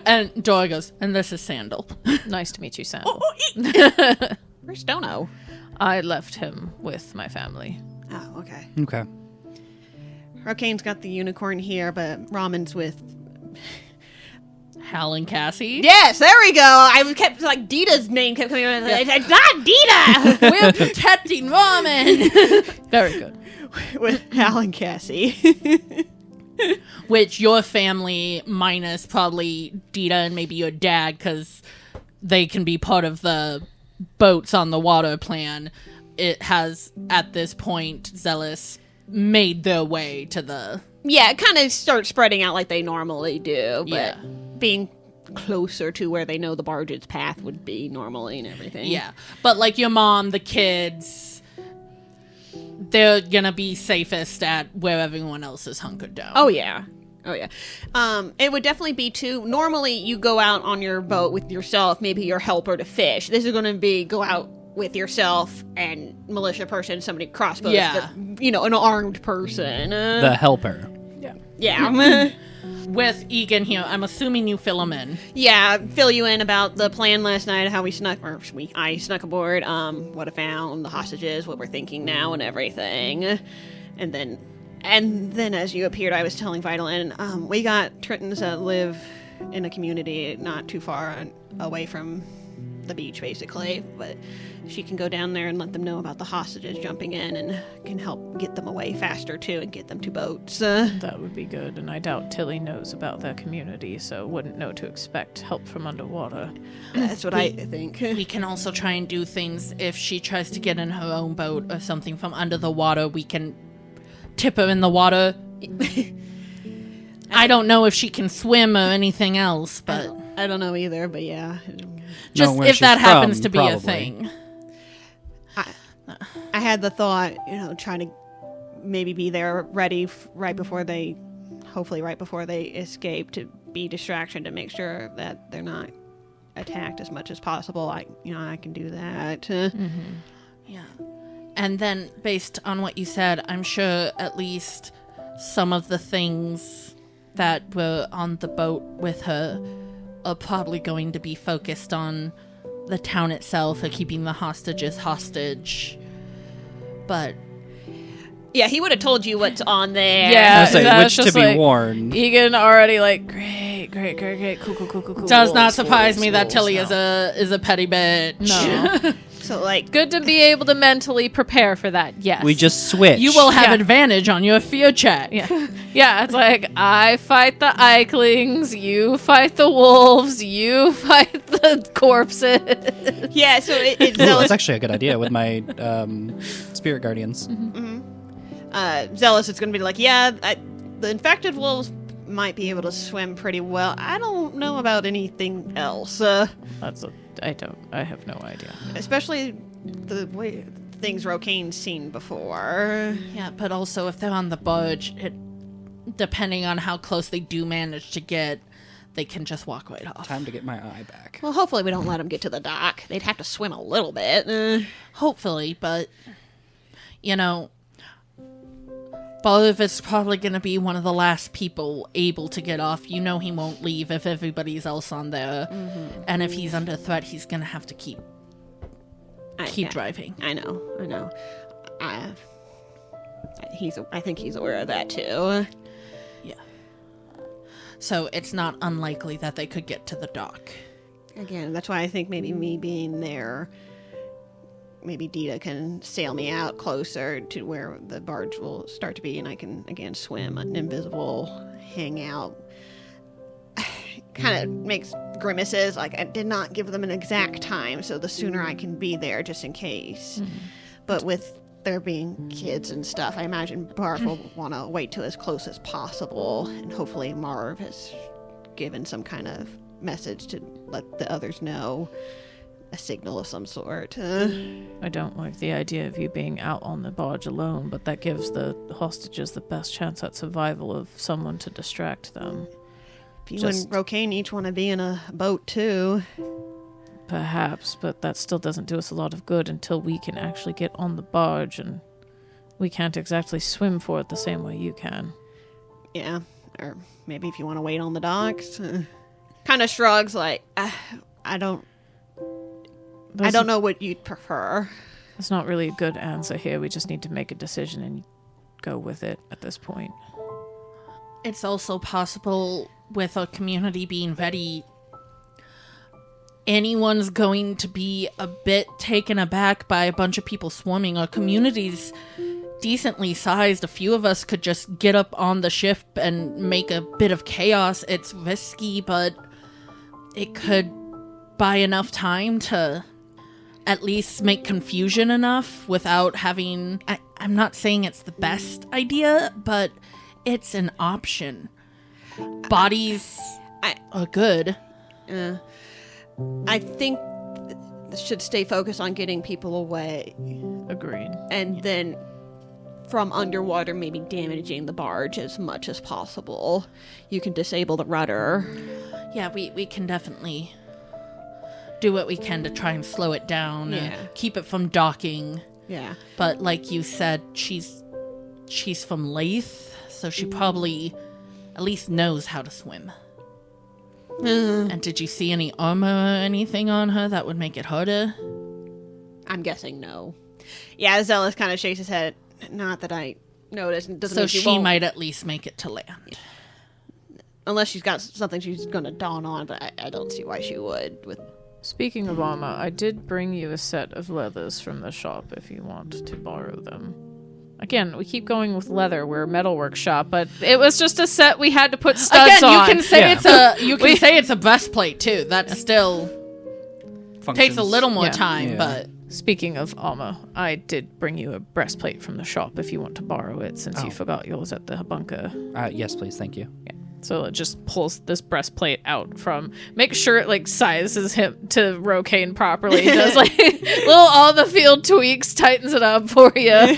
And Dora goes, and this is Sandal. Nice to meet you, Sandal. Where's Dono? I left him with my family. Oh, okay. Okay. Rokain's got the unicorn here, but Ramen's with... Hal and Cassie. Yes, there we go. I kept, like, Dita's name kept coming up. It's not Dita! We're protecting Ramen. Very good. With Hal and Cassie. Which your family, minus probably Dita and maybe your dad, because they can be part of the boats on the water plan. It has, at this point, Xelas made their way to the... Yeah, it kind of starts spreading out like they normally do, but Yeah. being closer to where they know the barge's path would be normally and everything. Yeah. But like your mom, the kids, they're gonna be safest at where everyone else is hunkered down. Oh, yeah. Oh, yeah. It would definitely be, too, normally you go out on your boat with yourself, maybe your helper to fish. This is going to be go out with yourself and militia person, somebody crossbows, Yeah. An armed person. The helper. Yeah. With Ygin here, I'm assuming you fill him in. Yeah, fill you in about the plan last night, how I snuck aboard, what I found, the hostages, what we're thinking now, and everything. And then as you appeared, I was telling Vitalin, we got Tritons that live in a community not too far away from the beach, basically, but she can go down there and let them know about the hostages jumping in and can help get them away faster, too, and get them to boats. That would be good, and I doubt Tilly knows about that community, so wouldn't know to expect help from underwater. That's what I think. We can also try and do things if she tries to get in her own boat or something from under the water. We can tip her in the water. I don't know if she can swim or anything else, but... I don't know either, but yeah. Just where if she's that happens from, to be probably. a thing. I had the thought, trying to maybe be there ready right before they escape, to be distraction, to make sure that they're not attacked as much as possible. I can do that. Yeah. And then, based on what you said, I'm sure at least some of the things that were on the boat with her are probably going to be focused on the town itself or keeping the hostages hostage. But Yeah, he would have told you what's on there. Yeah, I say, that's which to just be like- warned. Egan already great, cool. does not surprise Swools, me that swools, Tilly no. is a petty bitch. No. So, like... Good to be able to mentally prepare for that, yes. We just switch. You will have Yeah. advantage on your fear check. Yeah. Yeah, it's like, I fight the Eiklings, you fight the wolves, you fight the corpses. Yeah, so it's Ooh, Xelas. that's actually a good idea with my spirit guardians. Xelas is going to be like, yeah, the infected wolves might be able to swim pretty well. I don't know about anything else. I have no idea. Especially the way things Rokain's seen before. Yeah, but also if they're on the barge, depending on how close they do manage to get, they can just walk right off. Time to get my eye back. Well, hopefully we don't let them get to the dock. They'd have to swim a little bit. Hopefully, but, you know, Barv is probably going to be one of the last people able to get off. You know he won't leave if everybody's else on there. Mm-hmm. And if he's under threat, he's going to have to keep driving. I know. I think he's aware of that, too. Yeah. So it's not unlikely that they could get to the dock. Again, that's why I think maybe me being there... Maybe Dita can sail me out closer to where the barge will start to be, and I can, again, swim invisible, hang out. Kind of makes grimaces, like I did not give them an exact time, so the sooner I can be there, just in case. Mm-hmm. But with there being kids and stuff, I imagine Barv will want to wait till as close as possible, and hopefully Marv has given some kind of message to let the others know. A signal of some sort. I don't like the idea of you being out on the barge alone, but that gives the hostages the best chance at survival of someone to distract them. If you and Rokain each want to be in a boat, too. Perhaps, but that still doesn't do us a lot of good until we can actually get on the barge, and we can't exactly swim for it the same way you can. Yeah, or maybe if you want to wait on the docks. Kind of shrugs, like, I don't know what you'd prefer. It's not really a good answer here. We just need to make a decision and go with it at this point. It's also possible, with a community being ready, anyone's going to be a bit taken aback by a bunch of people swarming. Our community's decently sized. A few of us could just get up on the ship and make a bit of chaos. It's risky, but it could buy enough time to at least make confusion enough without having... I'm not saying it's the best idea, but it's an option. Bodies are good. I think should stay focused on getting people away. Agreed. And then from underwater, maybe damaging the barge as much as possible. You can disable the rudder. Yeah, we can definitely do what we can to try and slow it down and keep it from docking. Yeah. But like you said, she's from Lathe, so she probably at least knows how to swim. And did you see any armor or anything on her that would make it harder? I'm guessing no. Yeah, Xelas kind of shakes his head. Not that I noticed. Doesn't so mean she won't. might at least make it to land. Unless she's got something she's going to dawn on, but I don't see why she would. Speaking of armor, I did bring you a set of leathers from the shop if you want to borrow them. Again, we keep going with leather. We're a metalwork shop, but it was just a set we had to put studs on. You can say it's a breastplate too. That still takes a little more time, but speaking of armor, I did bring you a breastplate from the shop if you want to borrow it, since you forgot yours at the bunker. Yes, please, thank you. Yeah. So it just pulls this breastplate out from... Make sure it, like, sizes him to Rokain properly. It does, like, little on-the-field tweaks, tightens it up for you.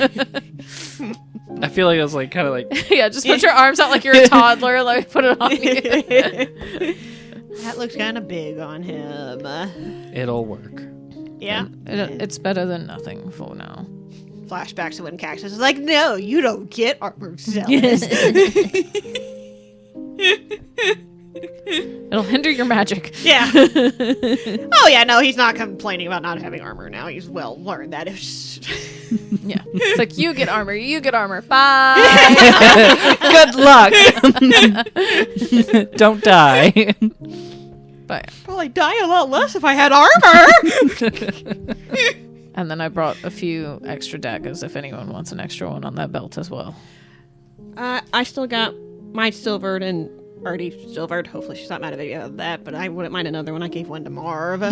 I feel like it was, like, kind of like... Yeah, just put your arms out like you're a toddler. Let me put it on you. That looks kind of big on him. It'll work. Yeah. It's better than nothing for now. Flashbacks to when Cactus is like, no, you don't get armor, Xelas. It'll hinder your magic. Yeah. Oh, yeah, no, he's not complaining about not having armor now. He's well learned that. Yeah. It's like, you get armor. Bye. Good luck. Don't die. But probably die a lot less if I had armor. And then I brought a few extra daggers if anyone wants an extra one on that belt as well. I still got mine silvered and already silvered. Hopefully she's not mad at me about that, but I wouldn't mind another one. I gave one to Marv.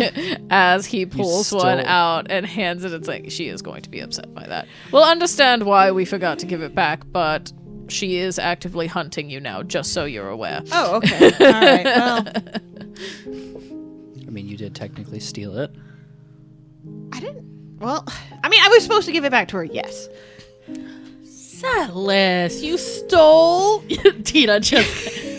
As he pulls one out and hands it, it's like, she is going to be upset by that. We'll understand why we forgot to give it back, but she is actively hunting you now, just so you're aware. Oh, okay. All right, well. I mean, you did technically steal it. I didn't. Well, I mean, I was supposed to give it back to her, yes. Xelas, you stole? Tina just...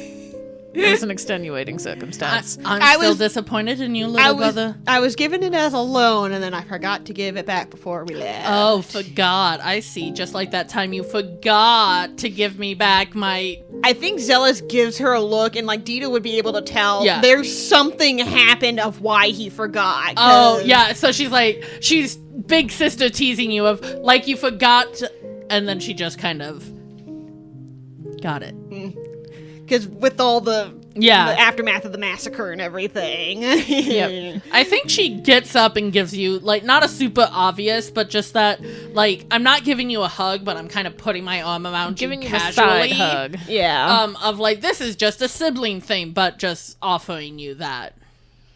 It was an extenuating circumstance. I'm still disappointed in you, little brother. I was given it as a loan, and then I forgot to give it back before we left. Oh, forgot. I see. Just like that time you forgot to give me back my... I think Xelas gives her a look, and like Dita would be able to tell there's something happened of why he forgot. Oh, yeah. So she's big sister teasing you of like you forgot to, and then she just kind of got it. Because with all the aftermath of the massacre and everything. Yep. I think she gets up and gives you, like, not a super obvious, but just that, like, I'm not giving you a hug, but I'm kind of putting my arm around you casually. A side hug. Yeah. Of, like, this is just a sibling thing, but just offering you that.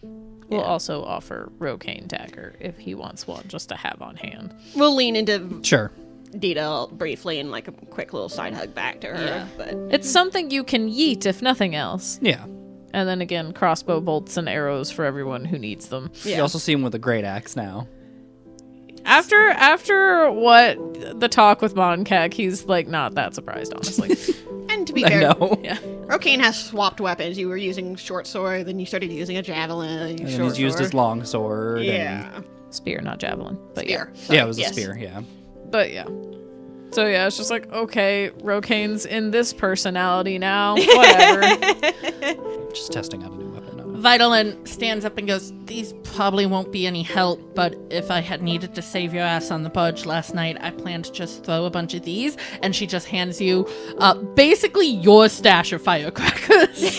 We'll also offer Rokain dagger if he wants one, just to have on hand. We'll lean into... Sure. Dita briefly and like a quick little side hug back to her, but it's something you can yeet if nothing else. Yeah. And then again, crossbow bolts and arrows for everyone who needs them. You also see him with a great axe now. After what the talk with Monkag, he's like not that surprised, honestly. And to be fair, yeah. Rokain has swapped weapons. You were using short sword, then you started using a javelin. And then he's used his long sword. Yeah. Spear, not javelin. But spear. Yeah, it was a spear, yeah. But yeah. So yeah, it's just like, okay, Rokain's in this personality now. Whatever. Just testing out a new weapon. Vitalin stands up and goes, these probably won't be any help, but if I had needed to save your ass on the barge last night, I planned to just throw a bunch of these. And she just hands you basically your stash of firecrackers.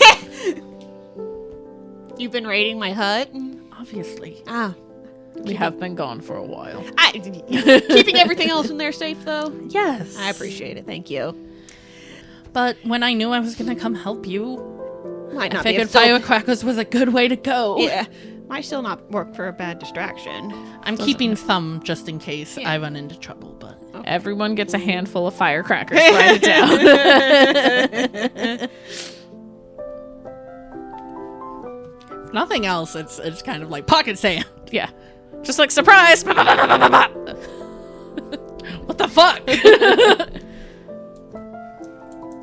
You've been raiding my hut? Obviously. Ah. We have been gone for a while. Keeping everything else in there safe, though? Yes. I appreciate it. Thank you. But when I knew I was going to come help you, I figured firecrackers was a good way to go. Yeah. Might still not work for a bad distraction. I'm keeping some just in case I run into trouble, but... Okay. Everyone gets a handful of firecrackers. Write it down. If nothing else, it's kind of like pocket sand. Yeah. Just like, surprise! What the fuck?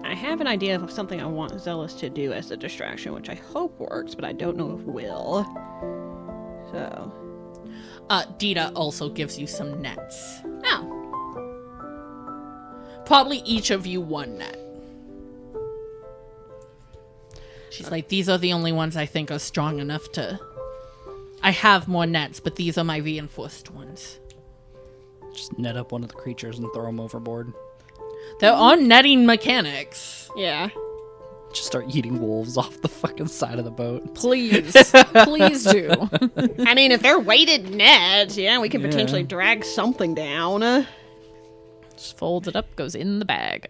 I have an idea of something I want Xelas to do as a distraction, which I hope works, but I don't know if will. So... Dita also gives you some nets. Oh. Probably each of you one net. She's like, these are the only ones I think are strong enough to... I have more nets, but these are my reinforced ones. Just net up one of the creatures and throw them overboard. There are netting mechanics. Yeah. Just start eating wolves off the fucking side of the boat. Please. Please do. I mean, if they're weighted nets, yeah, we can potentially drag something down. Just folds it up, goes in the bag.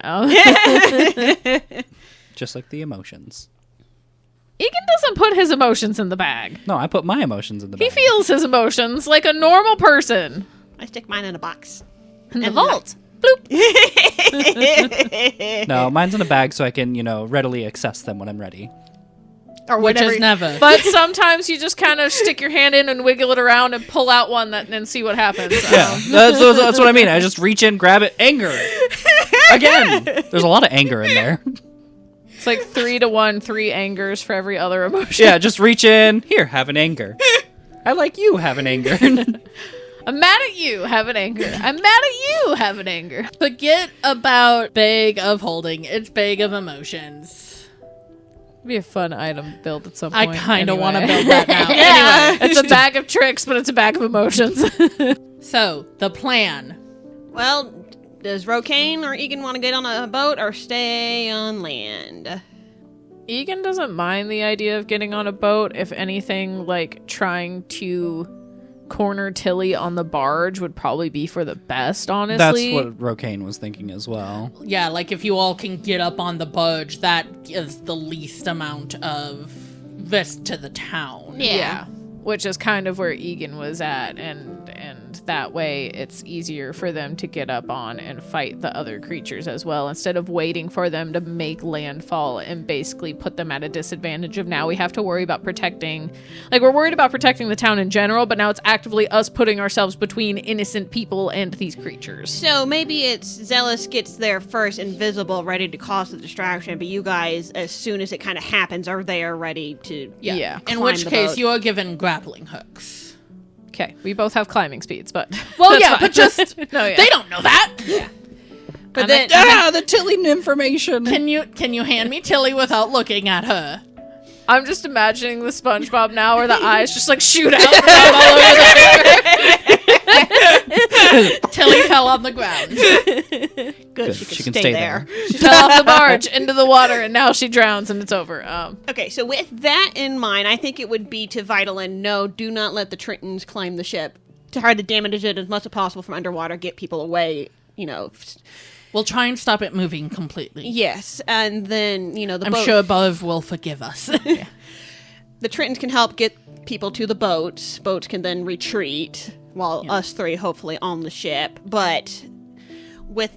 Just like the emotions. Ygin doesn't put his emotions in the bag. No, I put my emotions in the bag. He feels his emotions like a normal person. I stick mine in a box. In the vault. Bloop. No, mine's in a bag so I can, readily access them when I'm ready. Or Which whatever. is never. But sometimes you just kind of stick your hand in and wiggle it around and pull out one and see what happens. Yeah, that's what I mean. I just reach in, grab it, anger. Again, there's a lot of anger in there. It's like 3-1, 3 angers for every other emotion. Yeah, just reach in. Here, have an anger. I like you, have an anger. I'm mad at you, have an anger. I'm mad at you, have an anger. Forget about bag of holding. It's bag of emotions. It'd be a fun item to build at some point. I kind of want to build that now. Anyway, it's a bag of tricks, but it's a bag of emotions. So, the plan. Well, does Rokain or Ygin want to get on a boat or stay on land? Ygin doesn't mind the idea of getting on a boat, if anything, like trying to corner Tilly on the barge would probably be for the best, honestly. That's what Rokain was thinking as well. Yeah, like if you all can get up on the barge, that gives the least amount of risk to the town. Yeah. Which is kind of where Ygin was at, and that way it's easier for them to get up on and fight the other creatures as well, instead of waiting for them to make landfall and basically put them at a disadvantage of now we have to worry about protecting, like we're worried about protecting the town in general, but now it's actively us putting ourselves between innocent people and these creatures. So maybe it's Xelas gets there first, invisible, ready to cause the distraction, but you guys, as soon as it kind of happens, are there ready to Yeah. In climb which the case, boat. you are given grappling hooks. Okay, we both have climbing speeds, but Well, that's yeah, fine. but just No, yeah. they don't know that. But then, The Tilly information! Can you hand me Tilly without looking at her? I'm just imagining the SpongeBob now where the eyes just like shoot out and rub all over the Tilly fell on the ground. good, she can stay there. She fell off the barge into the water, and now she drowns, and it's over. Okay, so with that in mind, I think it would be to Vitalin, no, do not let the Tritons climb the ship. To try to damage it as much as possible from underwater, get people away, We'll try and stop it moving completely. Yes, and then, the I'm boat... sure Bove will forgive us. The Tritons can help get people to the boats. Boats can then retreat, while us three hopefully on the ship. But with...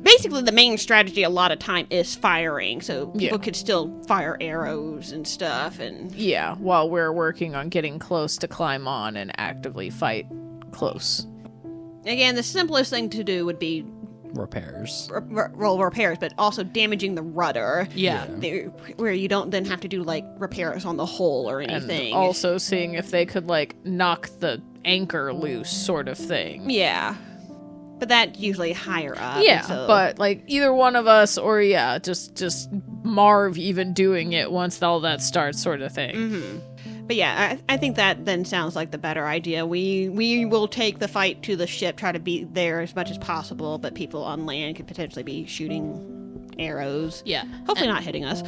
Basically, the main strategy a lot of time is firing, so people could still fire arrows and stuff, and... Yeah, while we're working on getting close to climb on and actively fight close. Again, the simplest thing to do would be Repairs. roll repairs, but also damaging the rudder. Yeah. Where you don't then have to do, repairs on the hull or And anything. also seeing if they could, knock the anchor loose sort of thing. Yeah. But that's usually higher up. Yeah, so... but either one of us or just Marv even doing it once all that starts sort of thing. Mm-hmm. But yeah, I think that then sounds like the better idea. We will take the fight to the ship, try to be there as much as possible, but people on land could potentially be shooting arrows. Yeah. Hopefully not hitting us.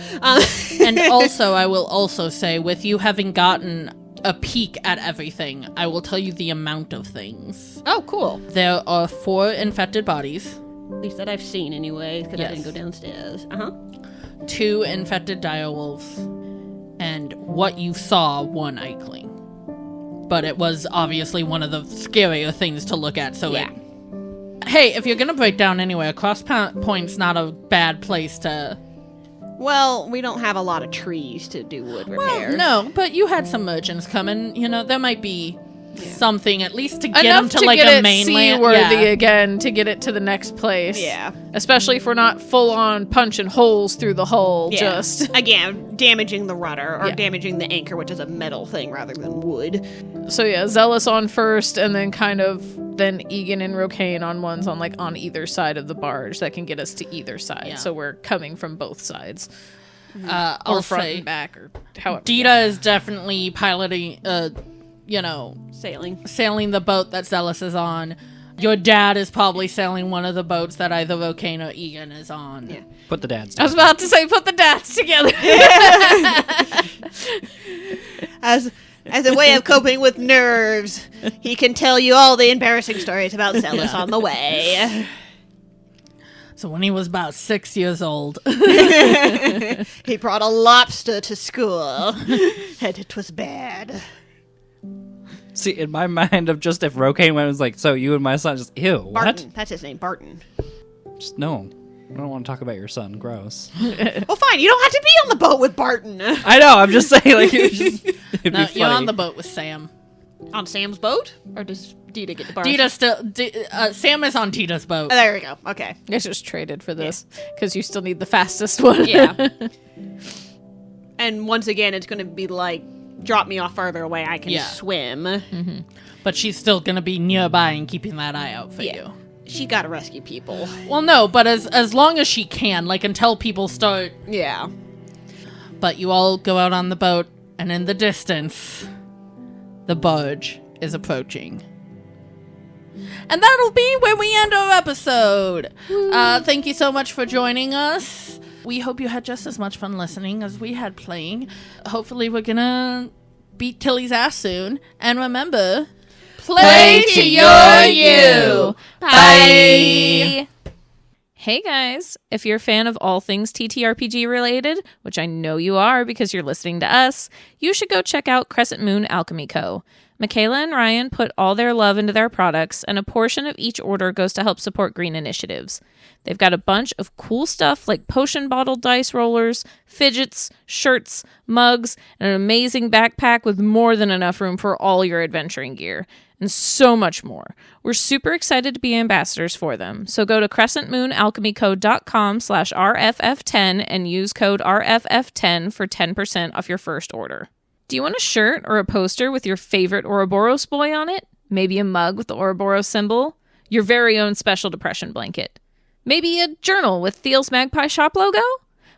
And also, I will also say, with you having gotten a peek at everything, I will tell you the amount of things. Oh, cool. There are 4 infected bodies, At least that I've seen anyway, because I Yes. didn't go downstairs. Uh-huh. 2 infected direwolves, and what you saw, 1 Eichling. But it was obviously one of the scarier things to look at, so Yeah. Hey, if you're gonna break down anywhere, Cross Point's not a bad place to... Well, we don't have a lot of trees to do wood repairs. No, but you had some merchants coming. There might be something at least to get Enough them to get a it mainland. seaworthy again to get it to the next place. Yeah. Especially if we're not full on punching holes through the hull. Yeah. Just Again, damaging the rudder or Yeah. damaging the anchor, which is a metal thing rather than wood. so yeah, Xelas on first, and then then Ygin and Rokain on ones on either side of the barge that can get us to either side. Yeah. So we're coming from both sides, or I'll front say and back, or however. Dita is definitely piloting, Sailing. sailing the boat that Xelas is on. Your dad is probably sailing one of the boats that either Rokain or Ygin is on. Yeah. Put the dads I was down. about to say, put the dads together. As a way of coping with nerves, he can tell you all the embarrassing stories about Xelas on the way. So when he was about 6 years old, He brought a lobster to school, and it was bad. See, in my mind of just if Rokain went, was like, so you and my son, just, ew, what? Barton. That's his name, Barton. Just, no. I don't want to talk about your son. Gross. Well, fine. You don't have to be on the boat with Barton. I know, I'm just saying, it'd no, be funny. you're on the boat with Sam. On Sam's boat? Or does Dita get the barge? Dita Sam is on Dita's boat. Oh, there we go. Okay. It's just traded for this because you still need the fastest one. Yeah. And once again, it's going to be drop me off further away. I can swim. But she's still going to be nearby and keeping that eye out for you. She got to rescue people. Well, no, but as long as she can, until people start. Yeah. But you all go out on the boat, and in the distance, the barge is approaching. And that'll be where we end our episode. Thank you so much for joining us. We hope you had just as much fun listening as we had playing. Hopefully we're gonna beat Tilly's ass soon. And remember, Play to your you. Bye. Hey guys, if you're a fan of all things TTRPG related, which I know you are because you're listening to us, you should go check out Crescent Moon Alchemy Co. Michaela and Ryan put all their love into their products, and a portion of each order goes to help support green initiatives. They've got a bunch of cool stuff like potion bottle dice rollers, fidgets, shirts, mugs, and an amazing backpack with more than enough room for all your adventuring gear, and so much more. We're super excited to be ambassadors for them, so go to crescentmoonalchemyco.com/RFF10 and use code RFF10 for 10% off your first order. Do you want a shirt or a poster with your favorite Ouroboros boy on it? Maybe a mug with the Ouroboros symbol? Your very own special depression blanket? Maybe a journal with Thiel's Magpie Shop logo?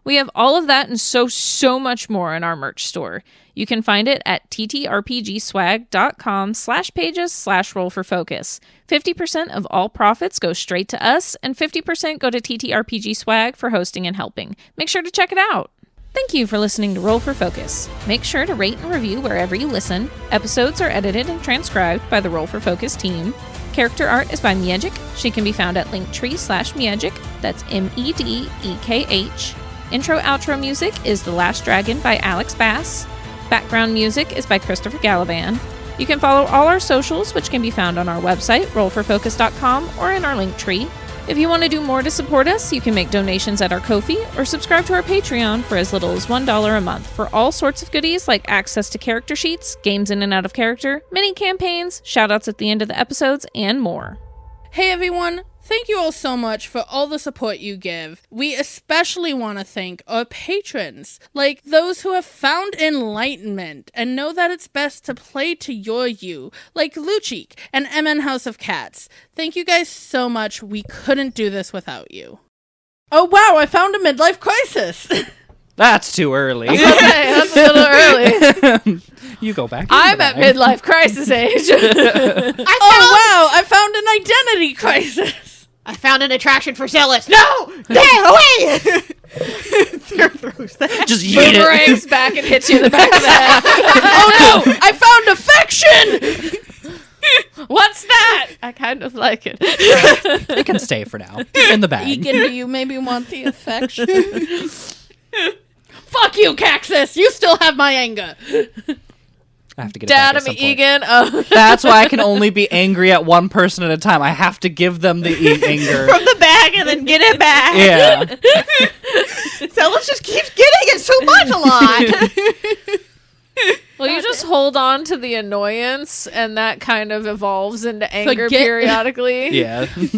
We have all of that and so much more in our merch store. You can find it at ttrpgswag.com/pages/roll4focus. 50% of all profits go straight to us, and 50% go to TTRPG Swag for hosting and helping. Make sure to check it out. Thank you for listening to Roll for Focus. Make sure to rate and review wherever you listen. Episodes are edited and transcribed by the Roll for Focus team. Character art is by Miedjik. She can be found at linktree/Miedjik. That's MEDEKH. Intro-outro music is The Last Dragon by Alex Bass. Background music is by Christopher Gallivan. You can follow all our socials, which can be found on our website, rollforfocus.com, or in our link tree. If you want to do more to support us, you can make donations at our Ko-fi or subscribe to our Patreon for as little as $1 a month for all sorts of goodies like access to character sheets, games in and out of character, mini campaigns, shoutouts at the end of the episodes, and more. Hey everyone, thank you all so much for all the support you give. We especially want to thank our patrons, like those who have found enlightenment and know that it's best to play to your you, like Luchik and MN House of Cats. Thank you guys so much. We couldn't do this without you. Oh wow, I found a midlife crisis. That's too early. Okay, that's a little early. You go back. I'm at midlife crisis age. Wow, I found an identity crisis. I found an attraction for Xelas. No! Get away! Throw throws that. Just yeet it. Boomerangs back and hits you in the back of the head. Oh no, I found affection. What's that? I kind of like it. It can stay for now. In the bag. Ygin, do you maybe want the affection? Fuck you, Caxus! You still have my anger! I have to get Dad, it I'm back at some point. Ygin. Oh. That's why I can only be angry at one person at a time. I have to give them the anger. From the bag and then get it back. Yeah. Xelas just keeps getting it so much a lot. Well, you just hold on to the annoyance, and that kind of evolves into anger Forget- periodically. Yeah.